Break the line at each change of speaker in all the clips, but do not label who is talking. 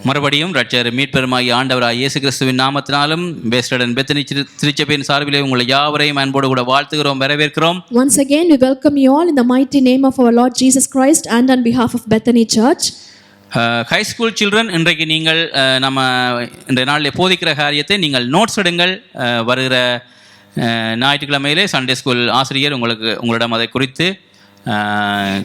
மறுபடியும் ரட்சகர் மீட்பெருமாகிய ஆண்டவராகிய இயேசு கிறிஸ்துவின் நாமத்தினாலும் பெஸ்டன் பெத்தனி திருச்சபையின் சார்பிலே உங்களை யாவரையும் அன்போடு கூட வாழ்த்துகிறோம், வரவேற்கிறோம்.
Once again we welcome you all in the mighty name of our Lord Jesus Christ and on behalf of Bethany Church.
High school children, இன்றைக்கு நீங்கள் நம்ம இந்த நாளில் போதிக்கிற காரியத்தை நீங்கள் நோட்ஸ் எடுங்கள். வருகிற ஞாயிற்றுக்கிழமையிலே சண்டே ஸ்கூல் ஆசிரியர் உங்களிடம் அதை குறித்து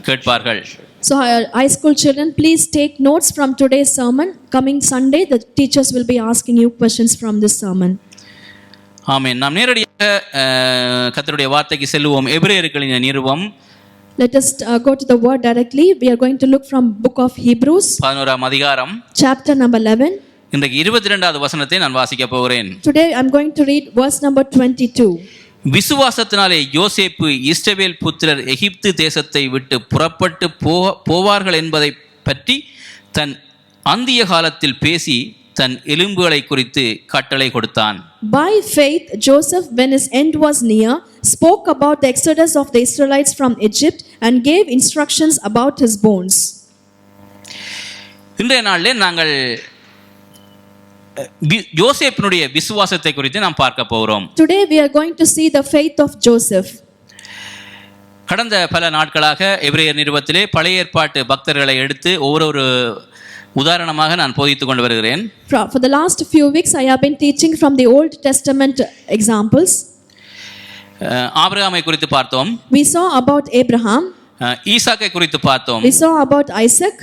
கேட்பார்கள்.
So high school children, please take notes from today's sermon. Coming Sunday the teachers will be asking you questions from this sermon.
ஆமென். நாம் நேரடியாக கர்த்தருடைய வார்த்தைக்கு செல்லுவோம். எபிரேயர்களின் நிருபம்.
Let us go to the word directly. We are going to look from book of Hebrews
11ஆம் அதிகாரம்,
chapter number 11.
இன்றைக்கு 22வது வசனத்தை நான் வாசிக்க போகிறேன்.
Today I am going to read verse number 22.
விசுவாசத்தினாலே யோசேப்பு இஸ்ரவேல் புத்திரர் எகிப்து தேசத்தை விட்டு புறப்பட்டு போவார்கள் என்பதை பற்றி தன் அந்திய காலத்தில் பேசி தன் எலும்புகளை குறித்து கட்டளை கொடுத்தான்.
By faith Joseph, when his end was near, spoke about the exodus of the Israelites from Egypt and gave instructions about his bones.
இன்றைய நாளிலே நாங்கள் யோசேப்பினுடைய விசுவாசத்தை குறித்து நாம் பார்க்க போகிறோம்.
Today we are going to see the faith of Joseph.
கடந்த பல நாட்களாக எபிரேயர் நிருபத்திலே பழைய ஏற்பாட்டு பக்தர்களை எடுத்து ஒவ்வொரு உதாரணமாக நான் போதித்துக் கொண்டு வருகிறேன்.
For the last few weeks I have been teaching from the Old Testament examples.
ஆபிரகாமை குறித்து பார்த்தோம்.
We saw about Abraham.
ஈசாக்கை குறித்து பார்த்தோம்.
We saw about Isaac.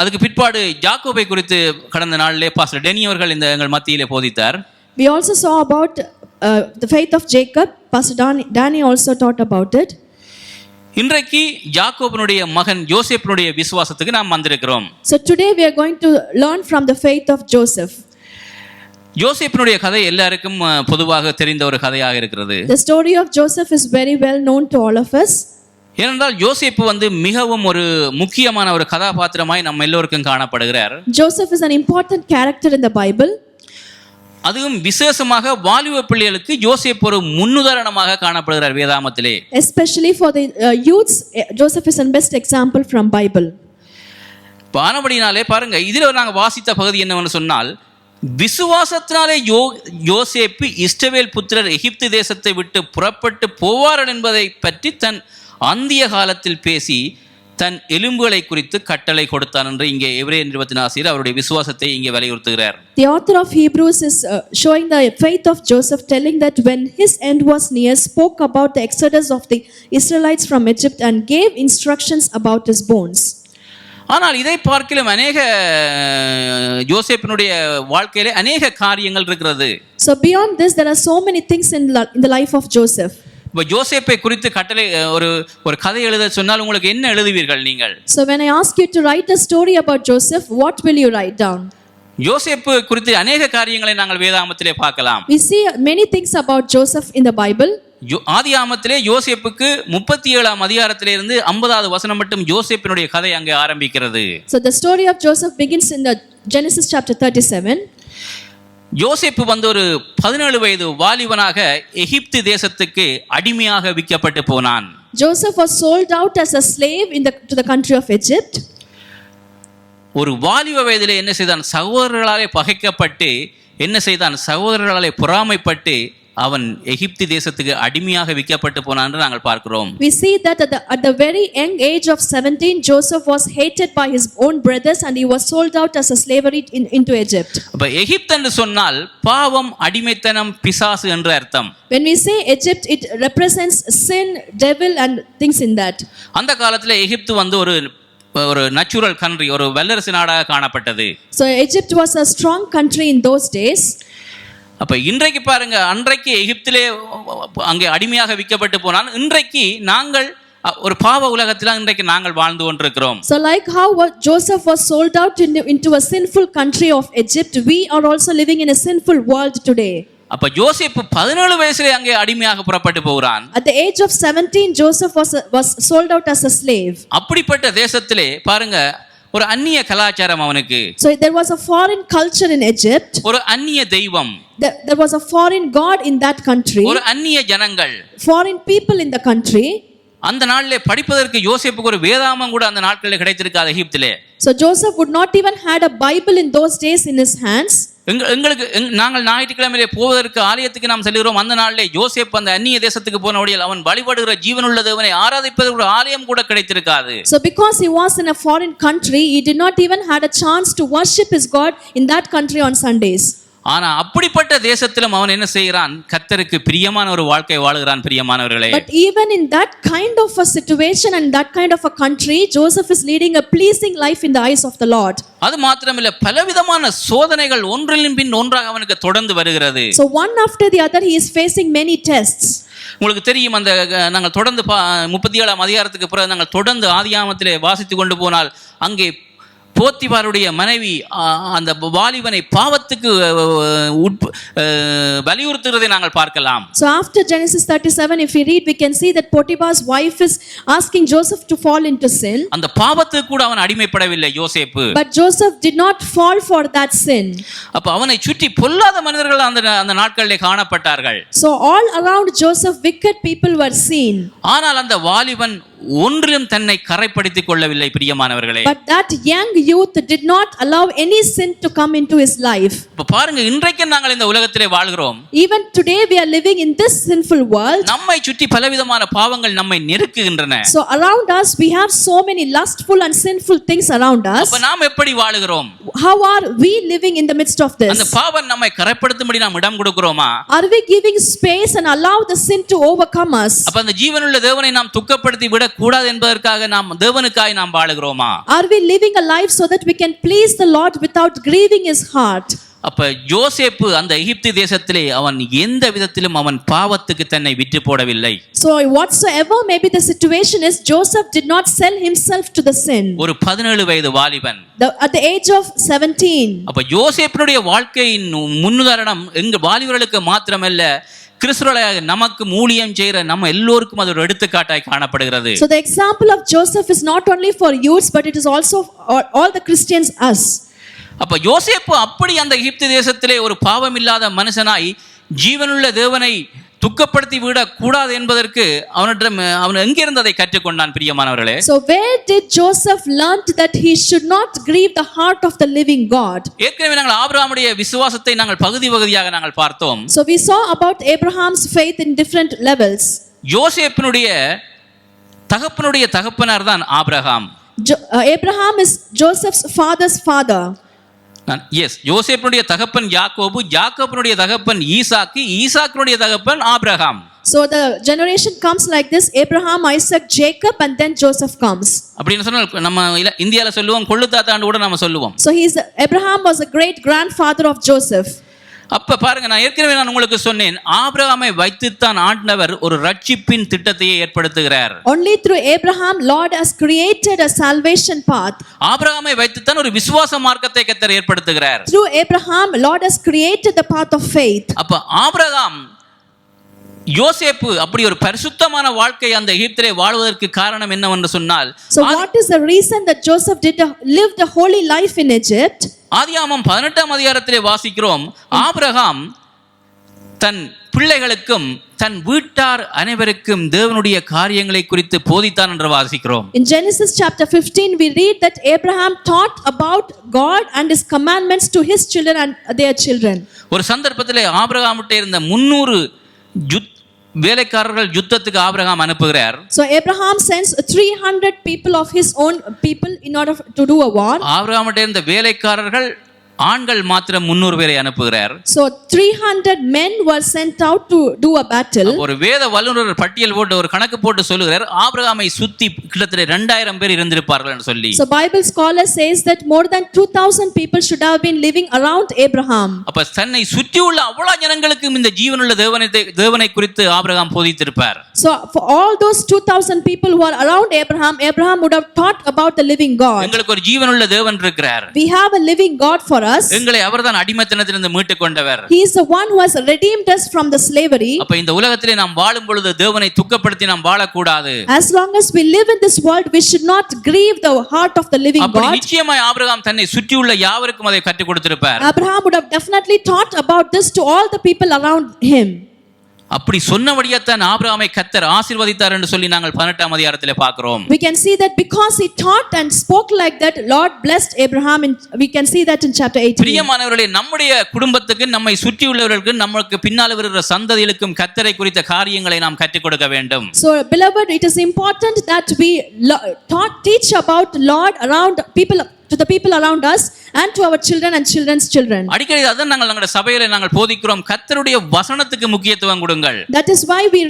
அதுக்கு பிற்பாடு யாக்கோபை குறித்து கடந்த நாளிலே பாஸ்டர் டெனி அவர்கள் இந்த எங்கள் மத்தியிலே போதித்தார்.
We also saw about the faith of Jacob. Pastor Danny also taught about it.
இன்றைக்கு யாக்கோபினுடைய மகன் யோசேப்பினுடைய விசுவாசத்துக்கு நாம் வந்திருக்கிறோம்.
So today we are going to learn from the faith of Joseph.
யோசேப்பினுடைய கதை எல்லாருக்கும் பொதுவாக தெரிந்த ஒரு கதையாக இருக்கிறது.
The story of Joseph is very well known to all of us.
ஏனென்றால் யோசேப்பு மிகவும் ஒரு முக்கியமான ஒரு கதாபாத்திரமாய் நம்ம எல்லோருக்கும் காணப்படுகிறார்.
Joseph is an important character in the Bible.
அதுவும் விசேஷமாக வாலிப பிள்ளைகளுக்கு யோசேப்பு ஒரு முன்னுதாரணமாக காணப்படுகிறார் வேதாகமத்திலே.
Especially for the youths, Joseph is a best example from Bible.
பானபடினாலே பாருங்க, இதில் நாங்கள் வாசித்த பகுதி என்னவென்று சொன்னால், விசுவாசத்தினாலே யோசேப்பு இஸ்ரவேல் புத்திரர் எகிப்து தேசத்தை விட்டு புறப்பட்டு போவார்கள் என்பதை பற்றி தன் அந்திய காலத்தில் பேசி தன் எலும்புகளை குறித்து கட்டளை கொடுத்தான் என்று இங்கே எபிரேயர் நிருபத்தின் ஆசிரியர் அவருடைய விசுவாசத்தை இங்கே வலியுறுத்துகிறார்.
The author of Hebrews is showing the faith of Joseph, telling that when his end was near, spoke about the exodus of the Israelites from Egypt and gave instructions about his bones.
ஆனால் இதை பார்க்கிலும் அநேக யோசேப்பினுடைய வாழ்க்கையிலே அநேக காரியங்கள் இருக்கிறது.
So beyond this there are so many things in the life of Joseph.
இப்போ யோசேப்பை குறித்து கட்டளை ஒரு கதை எழுத சொன்னால் உங்களுக்கு என்ன எழுதுவீர்கள் நீங்கள்?
So when I ask you to write a story about Joseph, what will you write down?
யோசேப்பு குறித்து அநேக காரியங்களை நாங்கள் வேதாகமத்திலே பார்க்கலாம்.
We see many things about Joseph in the Bible.
ஆதியாகமத்திலே யோசேப்புக்கு 37ஆம் அதிகாரத்திலிருந்து 50வது வசனம் மட்டும் யோசேப்பினுடைய கதை அங்கே ஆரம்பிக்கிறது.
So the story of Joseph begins in the Genesis chapter 37.
யோசேப்பு ஒரு 17 வயது வாலிபனாக எகிப்து தேசத்துக்கு அடிமையாக விற்கப்பட்டு போனான்.
Joseph was sold out as a slave to the country of Egypt.
ஒரு வாலிப வயதிலே என்ன செய்தான்? சகோதரர்களாலே பகைக்கப்பட்டு என்ன செய்தான்? சகோதரர்களாலே பொறாமைப்பட்டு அவன் எகிப்து தேசத்துக்கு அடிமையாக விற்கப்பட்டு போனான் என்று நாங்கள் பார்க்கிறோம்.
We see that at the very young age of 17 Joseph was hated by his own brothers and he was sold out as a slavery into Egypt.
அப்ப எகிப்து என்று சொன்னால் பாவம், அடிமைத்தனம், பிசாசு என்று அர்த்தம்.
When we say Egypt, it represents sin, devil and things in that.
அந்த காலத்துல எகிப்து ஒரு நேச்சுரல் கண்ட்ரி, ஒரு வல்லரசு நாடாக காணப்பட்டது.
So Egypt was a strong country in those days.
அப்ப இன்றைக்கு பாருங்க, அன்றைக்கு எகிப்திலே அங்கே அடிமையாக விற்கப்பட்டு போனால் இன்றைக்கு நாங்கள் ஒரு பாவ உலகத்தில் இன்றைக்கு நாங்கள் வாழ்ந்து கொண்டிருக்கிறோம்.
So like how Joseph was sold out into a sinful country of Egypt, we are also living in a sinful world today.
அப்ப யோசேப்பு 17 வயசுல அங்கே அடிமையாக புறப்பட்டு போகிறான்.
At the age of 17 Joseph was sold out as a slave.
அப்படிப்பட்ட தேசத்திலே பாருங்க, ஒரு அந்நிய கலாச்சாரம் அவனுக்கு.
So there was a foreign culture in Egypt.
ஒரு அந்நிய தெய்வம்.
There was a foreign god in that country.
ஒரு அந்நிய ஜனங்கள்.
Foreign people in the country.
அந்த நாளிலே படிப்பதற்கு யோசேப்புக்கு ஒரு வேதாமம் கூட அந்த நாட்களில் கிடைத்திருக்காது எகிப்திலே.
So Joseph would not even had a Bible in those days in his hands.
நாங்கள் ஞாயிற்றுக்கிழமையிலே போவதற்கு ஆலயத்துக்கு நாம் செல்கிறோம். அந்த நாளிலே யோசேப் அந்த அந்நிய தேசத்துக்கு போனபடியால் அவன் வழிபடுகிற ஜீவனுள்ள தேவனை ஆராதிப்பதற்கு ஒரு ஆலயம் கூட கிடைத்திருக்காது.
So because he was in a foreign country, he did not even had a chance to worship his God in that country on Sundays.
ஆனா அப்படிப்பட்ட தேசத்திலும் அவன் என்ன செய்கிறான்? கர்த்தருக்கு பிரியமான ஒரு வாழ்க்கை வாழுகிறான். பிரியமானவர்களே,
But even in that kind of a situation and that kind of a country, Joseph is leading a pleasing life in the eyes of the Lord.
அது மாத்திரமில்லை, பலவிதமான சோதனைகள் ஒன்றின் பின் ஒன்றாக அவனுக்கு தொடர்ந்து வருகிறது.
So one after the other he is facing many tests.
உங்களுக்கு தெரியும், அந்த நாங்கள் தொடர்ந்து 37ஆம் அதிகாரத்துக்கு பிறகு நாங்கள் தொடர்ந்து ஆதியாகமத்திலே வாசித்து கொண்டு போனால் அங்கே போத்திபாருடைய மனைவி அந்த வாலிபனை பாவத்துக்கு வலியுறுத்துகிறதை நாங்கள் பார்க்கலாம்.
So after Genesis 37, if we read, we can see that Potiphar's wife is asking Joseph to fall into sin.
அந்த பாவத்துக்கு கூட அவன் அடிமைப்படவில்லை யோசேப்பு.
But Joseph did not fall for that sin.
அப்ப அவனை சுற்றி பொல்லாத மனிதர்கள் அந்த நாட்களிலே காணப்பட்டார்கள்.
So all around Joseph wicked people were seen.
ஆனால் அந்த வாலிபன் ஒன்றிலும் தன்னை கரைப்படுத்திக் கொள்ளவில்லை. பிரியமானவர்களே,
But that young youth did not allow any sin to come into his life.
இப்ப பாருங்க, இன்றைக்கு நாங்கள் இந்த உலகத்திலே வாழ்கிறோம்.
Even today we are living in this sinful world.
நம்மை சுற்றி பலவிதமான பாவங்கள் நம்மை நெருக்குகின்றன.
So around us we have so many lustful and sinful things around us.
அப்ப நாம் எப்படி வாழுகிறோம்?
How are we living in the midst of this?
அந்த பாவம் நம்மை கரைப்படுத்தும்படி நாம் இடம் கொடுக்கிறோமா?
Are we giving space and allow the sin to overcome us?
அப்ப அந்த ஜீவனுள்ள தேவனை நாம் துக்கப்படுத்தி விட கூடாது என்பதற்காக நாம் தேவனுக்காய் நாம் வாழுகிறோமா?
Are we living a life so that we can please the Lord without grieving his heart?
அப்ப யோசேப்பு அந்த எகிப்து தேசத்திலே அவன் எந்த விதத்திலும் அவன் பாவத்துக்கு தன்னை விற்று போடவில்லை.
So whatsoever maybe the situation is, Joseph did not sell himself to the sin.
ஒரு 17 வயது வாலிபன்
At the age of 17.
அப்ப யோசேப்பினுடைய வாழ்க்கையின் முன்னுதாரணம் எங்க வாலிபர்களுக்கு மாத்திரமல்ல, கிறிஸ்துவர்களாக நமக்கு ஊழியம் செய்கிற நம்ம எல்லோருக்கும் அது ஒரு எடுத்துக்காட்டாய் காணப்படுகிறது.
So the example of Joseph is not only for youths, but it is also all the Christians us.
அப்ப யோசேப்பு அப்படி அந்த எகிப்து தேசத்திலே ஒரு பாவம் இல்லாத மனுஷனாய் ஜீவனுள்ள தேவனை துக்கப்படுத்தி விட கூடாது என்பதற்கு அவன் எங்கிருந்து அதை கற்றுக்கொண்டான்? பிரியமானவர்களே,
So where did Joseph learn that he should not grieve the heart of the living God?
ஏற்கனவே நாங்கள் ஆபிரகாமுடைய விசுவாசத்தை நாங்கள் பகுதியாக நாங்கள் பார்த்தோம்.
So we saw about Abraham's faith in different levels.
யோசேப்பினுடைய தகப்பனார் தான் Abraham.
Abraham is Joseph's father's father.
யோசேப்பினுடைய தகப்பன் யாக்கோபு, யாக்கோபினுடைய தகப்பன் ஈசாக்கு, ஈசாக்கினுடைய தகப்பன் Abraham.
So the generation comes like this: Abraham, Isaac, Jacob, and then Joseph comes.
அப்படின்னு சொன்னா நம்ம இந்தியால சொல்லுவோம், கொள்ளு தாத்தான்னு கூட நம்ம சொல்லுவோம்.
So Abraham was a great grandfather of Joseph.
அப்ப பாருங்க, நான் ஏற்கனவே உங்களுக்கு சொன்னேன், ஆபிரகாமை வைத்துத்தான் ஆண்டவர் ஒரு ரட்சிப்பின் திட்டத்தையே ஏற்படுத்துகிறார்.
Only through Abraham Lord has created a salvation path.
ஆபிரகாமை வைத்துத்தான் ஒரு விசுவாச மார்க்கத்தை கர்த்தர் ஏற்படுத்துகிறார்.
Through Abraham Lord has created the path of faith.
அப்ப ஆபிரகாம் யோசேப்பு அப்படி ஒரு பரிசுத்தமான வாழ்க்கை அந்த எகிப்திலே வாழ்வதற்கு காரணம் என்னவென்று சொன்னால்,
So what is the reason that Joseph lived a holy life in Egypt?
ஆதியாகமம் 18ஆம் அதிகாரத்திலே வாசிக்கிறோம், ஆபிரகாம் தன் பிள்ளைகளுக்கும் தன் வீட்டார் அனைவருக்கும் தேவனுடைய காரியங்களை குறித்து போதித்தான் என்று வாசிக்கிறோம்.
In Genesis chapter 15 we read that Abraham taught about God and his commandments to his children and their children.
ஒரு சந்தர்ப்பத்திலே ஆபிரகாம்கிட்ட இருந்த 300 வேலைக்காரர்கள் யுத்தத்துக்கு ஆபிரகாம் அனுப்புகிறார்.
So Abraham sends 300 people of his own people in order to do a war.
ஆபிரகாம்கிட்ட இருந்த வேலைக்காரர்கள் ஆண்கள் மாத்திரம் 300 பேரை அனுப்புகிறார்.
So 300 men were sent out to do a battle.
ஒரு வேத வல்லுநர் பட்டியல் போட்டு ஒரு கணக்கு போட்டு சொல்லுகிறார், ஆபிரகாமை சுத்தி கிட்டத்தட்ட 2000 பேர் இருந்திருப்பார்கள் என்று சொல்லி.
So Bible scholar says that more than 2000 people should have been living around Abraham.
அப்ப தன்னை சுற்றி உள்ள அவ்வளவு ஜனங்களுக்கு இந்த ஜீவனுள்ள தேவனை குறித்து Abraham போதித்திருப்பார்.
So for all those 2000 people who are around Abraham would have taught about the living God.
எங்களுக்கு ஒரு ஜீவனுள்ள தேவன் இருக்கிறார்.
We have a living God for us.
எங்களை அவர்தான் அடிமைத்தனத்திலிருந்து மீட்டு கொண்டவர்.
He is the one who has redeemed us from the slavery.
அப்ப இந்த உலகத்திலே நாம் வாழும் பொழுது தேவனை துக்கப்படுத்தி நாம் வாழக்கூடாது.
As long as we live in this world, we should not grieve the heart of the living
அப்ப
God.
நிச்சயமாய் ஆபிரகாம் தன்னை சுற்றியுள்ள யாவருக்கும் அதை கற்றுக் கொடுத்திருப்பார்.
Abraham would have definitely taught about this to all the people around him.
அப்படி சொன்னபடியாத்தான் ஆபிரகாமை கர்த்தர் ஆசீர்வதித்தார் என்று சொல்லி நாங்கள் 18ஆம் அதிகாரத்திலே பார்க்கிறோம்.
We can see that because he taught and spoke like that, Lord blessed Abraham, and we can see that in chapter 18.
பிரியமானவர்களே, நம்முடைய குடும்பத்துக்கு, நம்மை சுற்றியுள்ளவர்களுக்கு, நமக்கு பின்னால் வருகிற சந்ததிகளுக்கும் கர்த்தரை குறித்த காரியங்களை நாம் கற்றுக் கொடுக்க வேண்டும்.
So beloved, it is important that we teach about Lord around people, to the people around us and to our children and children's children.
அடிக்கடி அதான் நம்முடைய சபையிலே நாங்கள் போதிக்கிறோம், கர்த்தருடைய வசனத்துக்கு முக்கியத்துவம் கொடுங்கள்.
That is why we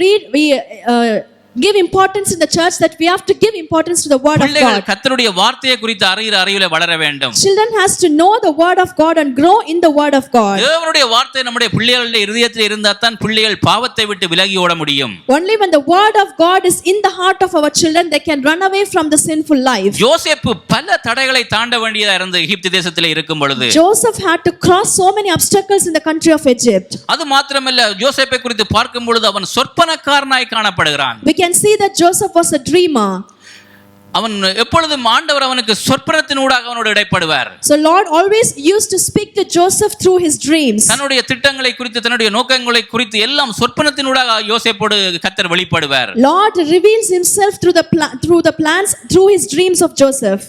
give importance in the church, that we have to give importance to the word of God.
கர்த்தருடைய வார்த்தையை குறித்து அறிவிலே வளர வேண்டும்.
Children has to know the word of God and grow in the word of God.
தேவனுடைய வார்த்தை நம்முடைய பிள்ளைகளுடைய இதயத்தில் இருந்தால் தான் பிள்ளைகள் பாவத்தை விட்டு விலகி ஓட முடியும்.
Only when the word of God is in the heart of our children, they can run away from the sinful life.
யோசேப்பு பல தடைகளை தாண்ட வேண்டியதா இருந்தது எகிப்து தேசத்திலே இருக்கும் பொழுது.
Joseph had to cross so many obstacles in the country of Egypt.
அது மாத்திரமல்ல, யோசேப்பை குறித்து பார்க்கும் பொழுது அவன் சொற்பனக்காரனாய் காணப்படுகிறான்.
We can see that Joseph was a dreamer.
அவன் எப்பொழுதும் ஆண்டவர் அவனுக்கு சொற்பனத்தினூடாக அவனோடு இடைப்படுவார்.
So Lord always used to speak to Joseph through his dreams.
தன்னுடைய திட்டங்களை குறித்து, தன்னுடைய நோக்கங்களை குறித்து எல்லாம் சொற்பனத்தினூடாக யோசேப்போடு கர்த்தர் வெளிப்படுவார்.
Lord reveals himself through the plans, through his dreams of Joseph.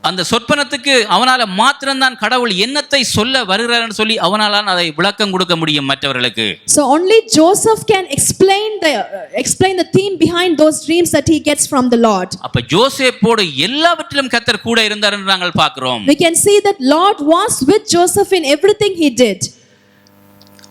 அந்த சொற்பனத்துக்கு அவனால மாத்திரம்தான் கடவுள் என்னத்தை சொல்ல வருகிறார்னு சொல்லி அவனால அதை விளக்கம் கொடுக்க முடியும் மற்றவர்களுக்கு.
So only Joseph can explain the theme behind those dreams that he gets from the Lord.
அப்ப யோசேப்போடு எல்லாவற்றிலும் கர்த்தர் கூட இருந்தார் என்று நாங்கள் பார்க்கிறோம்.
We can see that Lord was with Joseph in everything he did.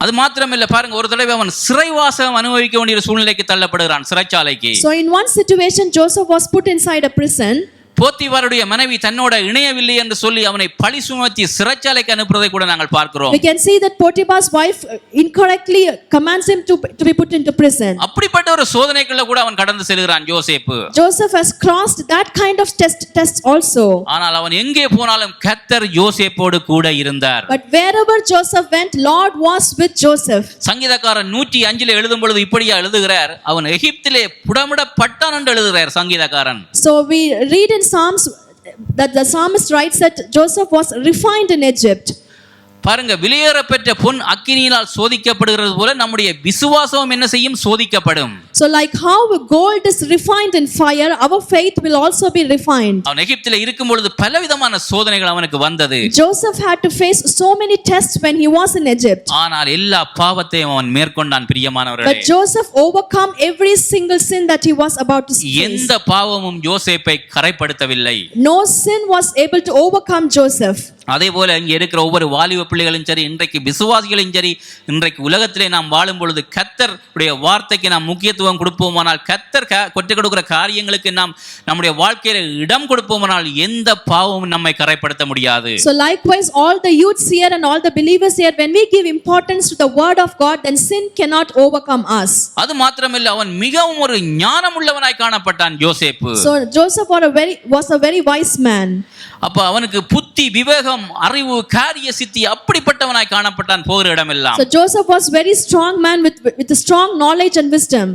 அது மாத்திரமல்ல, பாருங்க, ஒரு தடவை அவன் சிறைவாசம் அனுபவிக்க வேண்டிய சூழ்நிலைக்கு தள்ளப்படுகிறான், சிறைச்சாலைக்கு.
So in one situation Joseph was put inside a prison.
போத்திபாருடைய மனைவி தன்னோட இணையவில்லை என்று சொல்லி அவனை பழி சுமத்தி சிறைச்சாலைக்கு அனுப்புவதை கூட நாங்கள் பார்க்கிறோம்.
We can see that Potiphar's wife incorrectly commands him to be put into prison.
அப்படிப்பட்ட ஒரு சோதனைக்குள்ள கூட அவன் கடந்து செல்கிறான் யோசேப்பு.
Joseph has crossed that kind of test also.
ஆனால் அவன் எங்கே போனாலும் கர்த்தர் யோசேப்போடு கூட இருந்தார்.
But wherever Joseph went, Lord was with Joseph.
சங்கீதக்காரன் 105 எழுதும் பொழுது இப்படியா எழுதுகிறார், அவன் எகிப்திலே புடமிடப்பட்டான் என்று எழுதுகிறார் சங்கீதக்காரன்.
So we read in Psalms that the psalmist writes that Joseph was refined in Egypt.
பாருங்க, விலையேறப்பெற்ற பொன் அக்கினியினால் சோதிக்கப்படுகிறது போல நம்முடைய விசுவாசம் என்ன செய்யும்? சோதிக்கப்படும்.
So like how gold is refined in fire, our faith will also be refined.
அவன் எகிப்திலே இருக்கும் பொழுது பலவிதமான சோதனைகள் அவனுக்கு வந்தது.
Joseph had to face so many tests when he was in Egypt.
ஆனால் எல்லா பாவத்தையும் அவன் மேற்கொண்டான். பிரியமானவர்களே,
But Joseph overcome every single sin that he was about to face.
எந்த பாவமும் யோசேப்பை கரைப்படுத்தவில்லை.
No sin was able to overcome Joseph.
அதே போல இங்கே இருக்கிற ஒவ்வொரு வாலிப பிள்ளைகளும் சரி, இன்றைக்கு விசுவாசிகளும் சரி, இன்றைக்கு உலகத்திலே நாம் வாழும் பொழுது கர்த்தருடைய வார்த்தைக்கு நாம் முக்கியத்துவம் கொடுப்போமானால், கர்த்தர் கொற்று கொடுக்கிற காரியங்களுக்கு நாம் நம்முடைய வாழ்க்கையில இடம் கொடுப்போமானால் எந்த பாவமும் நம்மை கரைப்படுத்த முடியாது.
So likewise all the youths here and all the believers here, when we give importance to the word of God, then sin cannot overcome us.
அது மாத்திரமல்ல, அவன் மிகவும் ஒரு ஞானம் உள்ளவனாய் காணப்பட்டான் யோசேப்பு.
So Joseph was a very wise man.
அப்ப அவனுக்கு புத்தி, விவேகம், அறிவு, காரிய சித்தி அப்படிப்பட்டவனாய் காணப்பட்டான் போகிற இடமெல்லாம்.
So Joseph was very strong man with a strong knowledge and wisdom.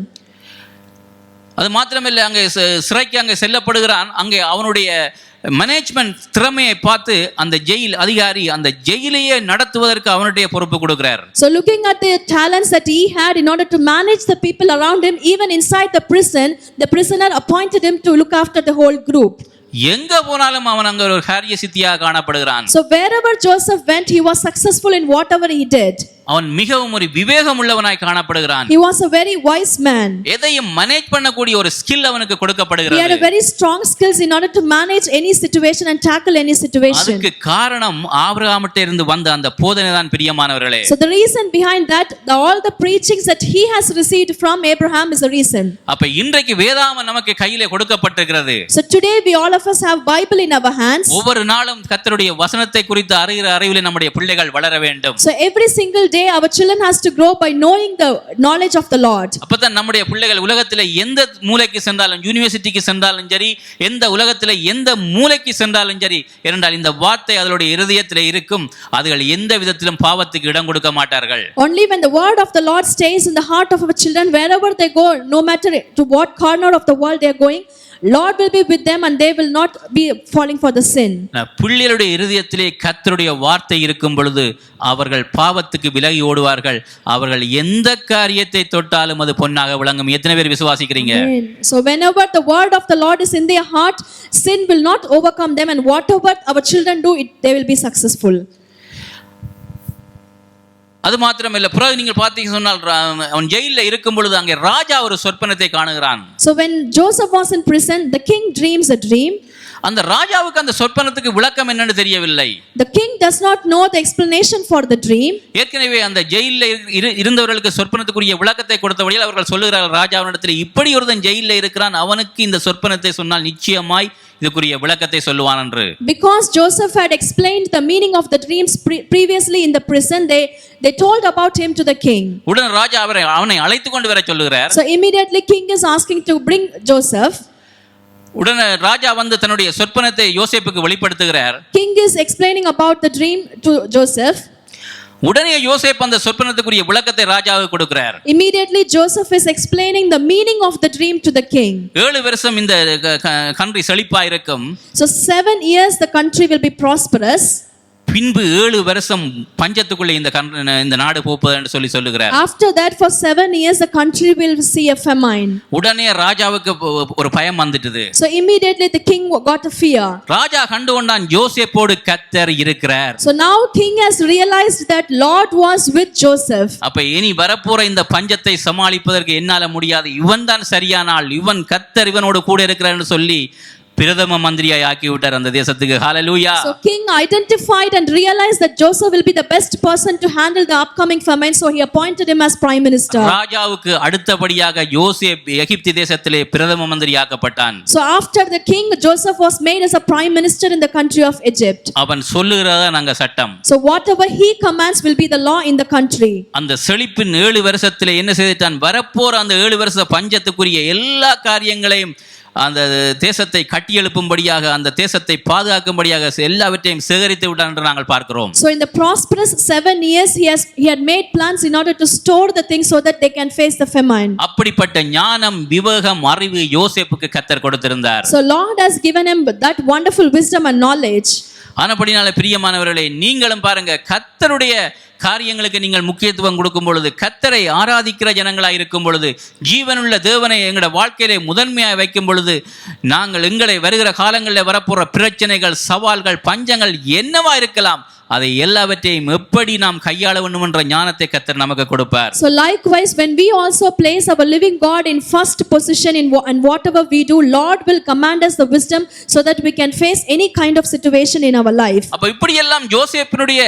அது மாத்திரமல்ல, அங்கே சிறைக்கு அங்கே செல்லப்படுகிறான். அங்கே அவனுடைய மேனேஜ்மெண்ட் திறமையை பார்த்து அந்த ஜெயில் அதிகாரி அந்த ஜெயிலையே நடத்துவதற்கு அவனுடைய பொறுப்பு கொடுக்கிறார்.
So looking at the talents that he had in order to manage the people around him, even inside the prison, the prisoner appointed him to look after the whole group.
எங்க போனாலும் அவன் அங்க ஒரு காரிய சித்தியாக காணப்படுகிறான்.
So wherever Joseph went, he was successful in whatever he did.
அவன் மிகவும் ஒரு விவேகம் உள்ளவனாய் காணப்படுகிறான்.
He was a very wise man.
எதையும் மேனேஜ் பண்ணக்கூடிய ஒரு ஸ்கில் அவனுக்கு கொடுக்கப்படுகிறது.
He had a very strong skills in order to manage any situation and tackle any situation.
அதுக்கு காரணம் ஆபிரகாமிட்ட இருந்து வந்த அந்த போதனை தான். பிரியமானவர்களே,
So the reason behind that, all the preachings that he has received from Abraham is the reason.
அப்ப இன்றைக்கு வேதாகமம் நமக்கு கையிலே கொடுக்கப்பட்டிருக்கிறது.
So today we all of us have Bible in our hands.
ஒவ்வொரு நாளும் கர்த்தருடைய வசனத்தை குறித்து அறிவிலே நம்முடைய பிள்ளைகள் வளர வேண்டும்.
So every single day our children has to grow by knowing the knowledge of the Lord.
அப்பதான் நம்முடைய பிள்ளைகள் உலகத்திலே எந்த மூலைக்கு சென்றாலும், யூனிவர்சிட்டிக்கு சென்றாலும் சரி, எந்த உலகத்திலே எந்த மூலைக்கு சென்றாலும் சரி, என்றால் இந்த வார்த்தை அதனுடைய இருதயத்திலே இருக்கும். அதுகள் எந்த விதத்திலும் பாவத்துக்கு இடம் கொடுக்க மாட்டார்கள்.
Only when the word of the Lord stays in the heart of our children, wherever they go, no matter to what corner of the world they are going, Lord will be with them and they will not be falling for the sin.
பிள்ளைகளுடைய இருதயத்திலே கர்த்தருடைய வார்த்தை இருக்கும் பொழுது அவர்கள் பாவத்துக்கு விலகி விலகி ஓடுவார்கள். அவர்கள் எந்த காரியத்தை தொட்டாலும் அது பொன்னாக விளங்கும். எத்தனை பேர் விசுவாசிக்கிறீங்க?
Amen. So whenever the word of the Lord is in their heart, sin will not overcome them, and whatever our children do, they will be successful.
அது மாத்திரமல்ல, பிறகு நீங்கள் பார்த்தீங்க சொன்னால் அவன் ஜெயிலில் இருக்கும் பொழுது அங்கே ராஜா ஒரு சொற்பனத்தை காணுகிறான்.
So when Joseph was in prison, the king dreams a dream.
அந்த ராஜாவுக்கு அந்த சொற்பனத்துக்கு விளக்கம் என்னன்னு தெரியவில்லை.
The king does not know the explanation for the dream.
ஏற்கனவே அந்த ஜெயிலில் இருந்தவர்களுக்கு சொற்பனத்துக்குரிய விளக்கத்தை கொடுத்த வழியில் அவர்கள் சொல்லுகிறார்கள் ராஜாவினிடத்தில், இப்படி ஒருத்தன் ஜெயிலில் இருக்கிறான், அவனுக்கு இந்த சொற்பனத்தை சொன்னால் நிச்சயமாய் இதுக்குரிய விளக்கத்தை சொல்லுவான் என்று.
Because Joseph had explained the meaning of the dreams previously in the prison, they told about him to the king.
உடனே ராஜா அவனை அழைத்து கொண்டு வர சொல்லுகிறார்.
So immediately king is asking to bring Joseph.
உடனே ராஜா வந்து தன்னுடைய சொற்பனத்தை யோசேப்புக்கு வெளிப்படுத்துகிறார்.
King is explaining about the dream to Joseph.
உடனே யோசேப் அந்த சொற்பனத்துக்குரிய விளக்கத்தை ராஜாவுக்கு கொடுக்கிறார்.
Immediately Joseph is explaining the meaning of the dream to the king.
7 வருஷம் இந்த கண்ட்ரி செழிப்பா இருக்கும்.
So 7 years the country will be prosperous.
பின்பு 7 வருஷம் பஞ்சத்துக்குள்ளே இந்த நாடு போப்பது என்று சொல்லுகிறார்.
After that for 7 years the country will see a famine.
உடனே ராஜாவுக்கு ஒரு பயம் வந்துட்டது.
So immediately the king got a fear.
ராஜா கண்டு கொண்டான் யோசேப்போடு கர்த்தர் இருக்கிறார்.
So now king has realized that Lord was with Joseph.
அப்ப இனி வரப்போற இந்த பஞ்சத்தை சமாளிப்பதற்கு என்னால முடியாது, இவன் தான் சரியான ஆள், இவன் கர்த்தர் இவனோடு கூட இருக்கிறார் என்று சொல்லி பிரதம மந்திரியாய் ஆக்கி விட்டார் அந்த தேசத்துக்கு. ஹalleluya.
So king identified and realized that Joseph will be the best person to handle the upcoming famine, so he appointed him as prime minister.
ராஜாவுக்கு அடுத்தபடியாக யோசேப் எகிப்து தேசத்திலே பிரதம மந்திரியாக்கப்பட்டான்.
So after the king, Joseph was made as a prime minister in the country of Egypt.
அவன் சொல்லுகிறதா நாங்க சட்டம்.
So whatever he commands will be the law in the country.
அந்த செழிப்பின் 7 வருஷத்திலே என்ன செய்தான், வரப்போற அந்த 7 வருஷ பஞ்சத்துக்குரிய எல்லா காரியங்களையும் அந்த தேசத்தை கட்டி எழுப்பும்படியாக, அந்த தேசத்தை பாதுகாக்கும்படியாக எல்லாவற்றையும் சேகரித்து விட்டான் என்று நாங்கள் பார்க்கிறோம்.
So in the prosperous 7 years he had made plans in order to store the things so that they can face the famine.
அப்படிப்பட்ட ஞானம், விவேகம், அறிவு யோசேப்புக்கு கர்த்தர் கொடுத்திருந்தார்.
So Lord has given him that wonderful wisdom and knowledge.
ஆனபடினால பிரியமானவர்களே, நீங்களும் பாருங்க, கர்த்தருடைய காரியங்களுக்கு நீங்கள் முக்கியத்துவம் கொடுக்கும் பொழுது, கர்த்தரை ஆராதிக்கிற ஜனங்களாய் இருக்கும் பொழுது, ஜீவனுள்ள தேவனை எங்களுடைய வாழ்க்கையிலே முதன்மையாக வைக்கும் பொழுது, நாங்கள் எங்களை வருகிற காலங்களில் வரப்போற பிரச்சனைகள், சவால்கள், பஞ்சங்கள் என்னவா இருக்கலாம், அதை எல்லாவற்றையும் எப்படி நாம் கையாள வேண்டும் என்ற ஞானத்தை கர்த்தர் நமக்கு கொடுப்பார்.
So likewise, when we also place our living God in first position in whatever we do, Lord will command us the wisdom so that we can face any kind of situation in our life.
அப்ப இப்படி எல்லாம் யோசேப்பினுடைய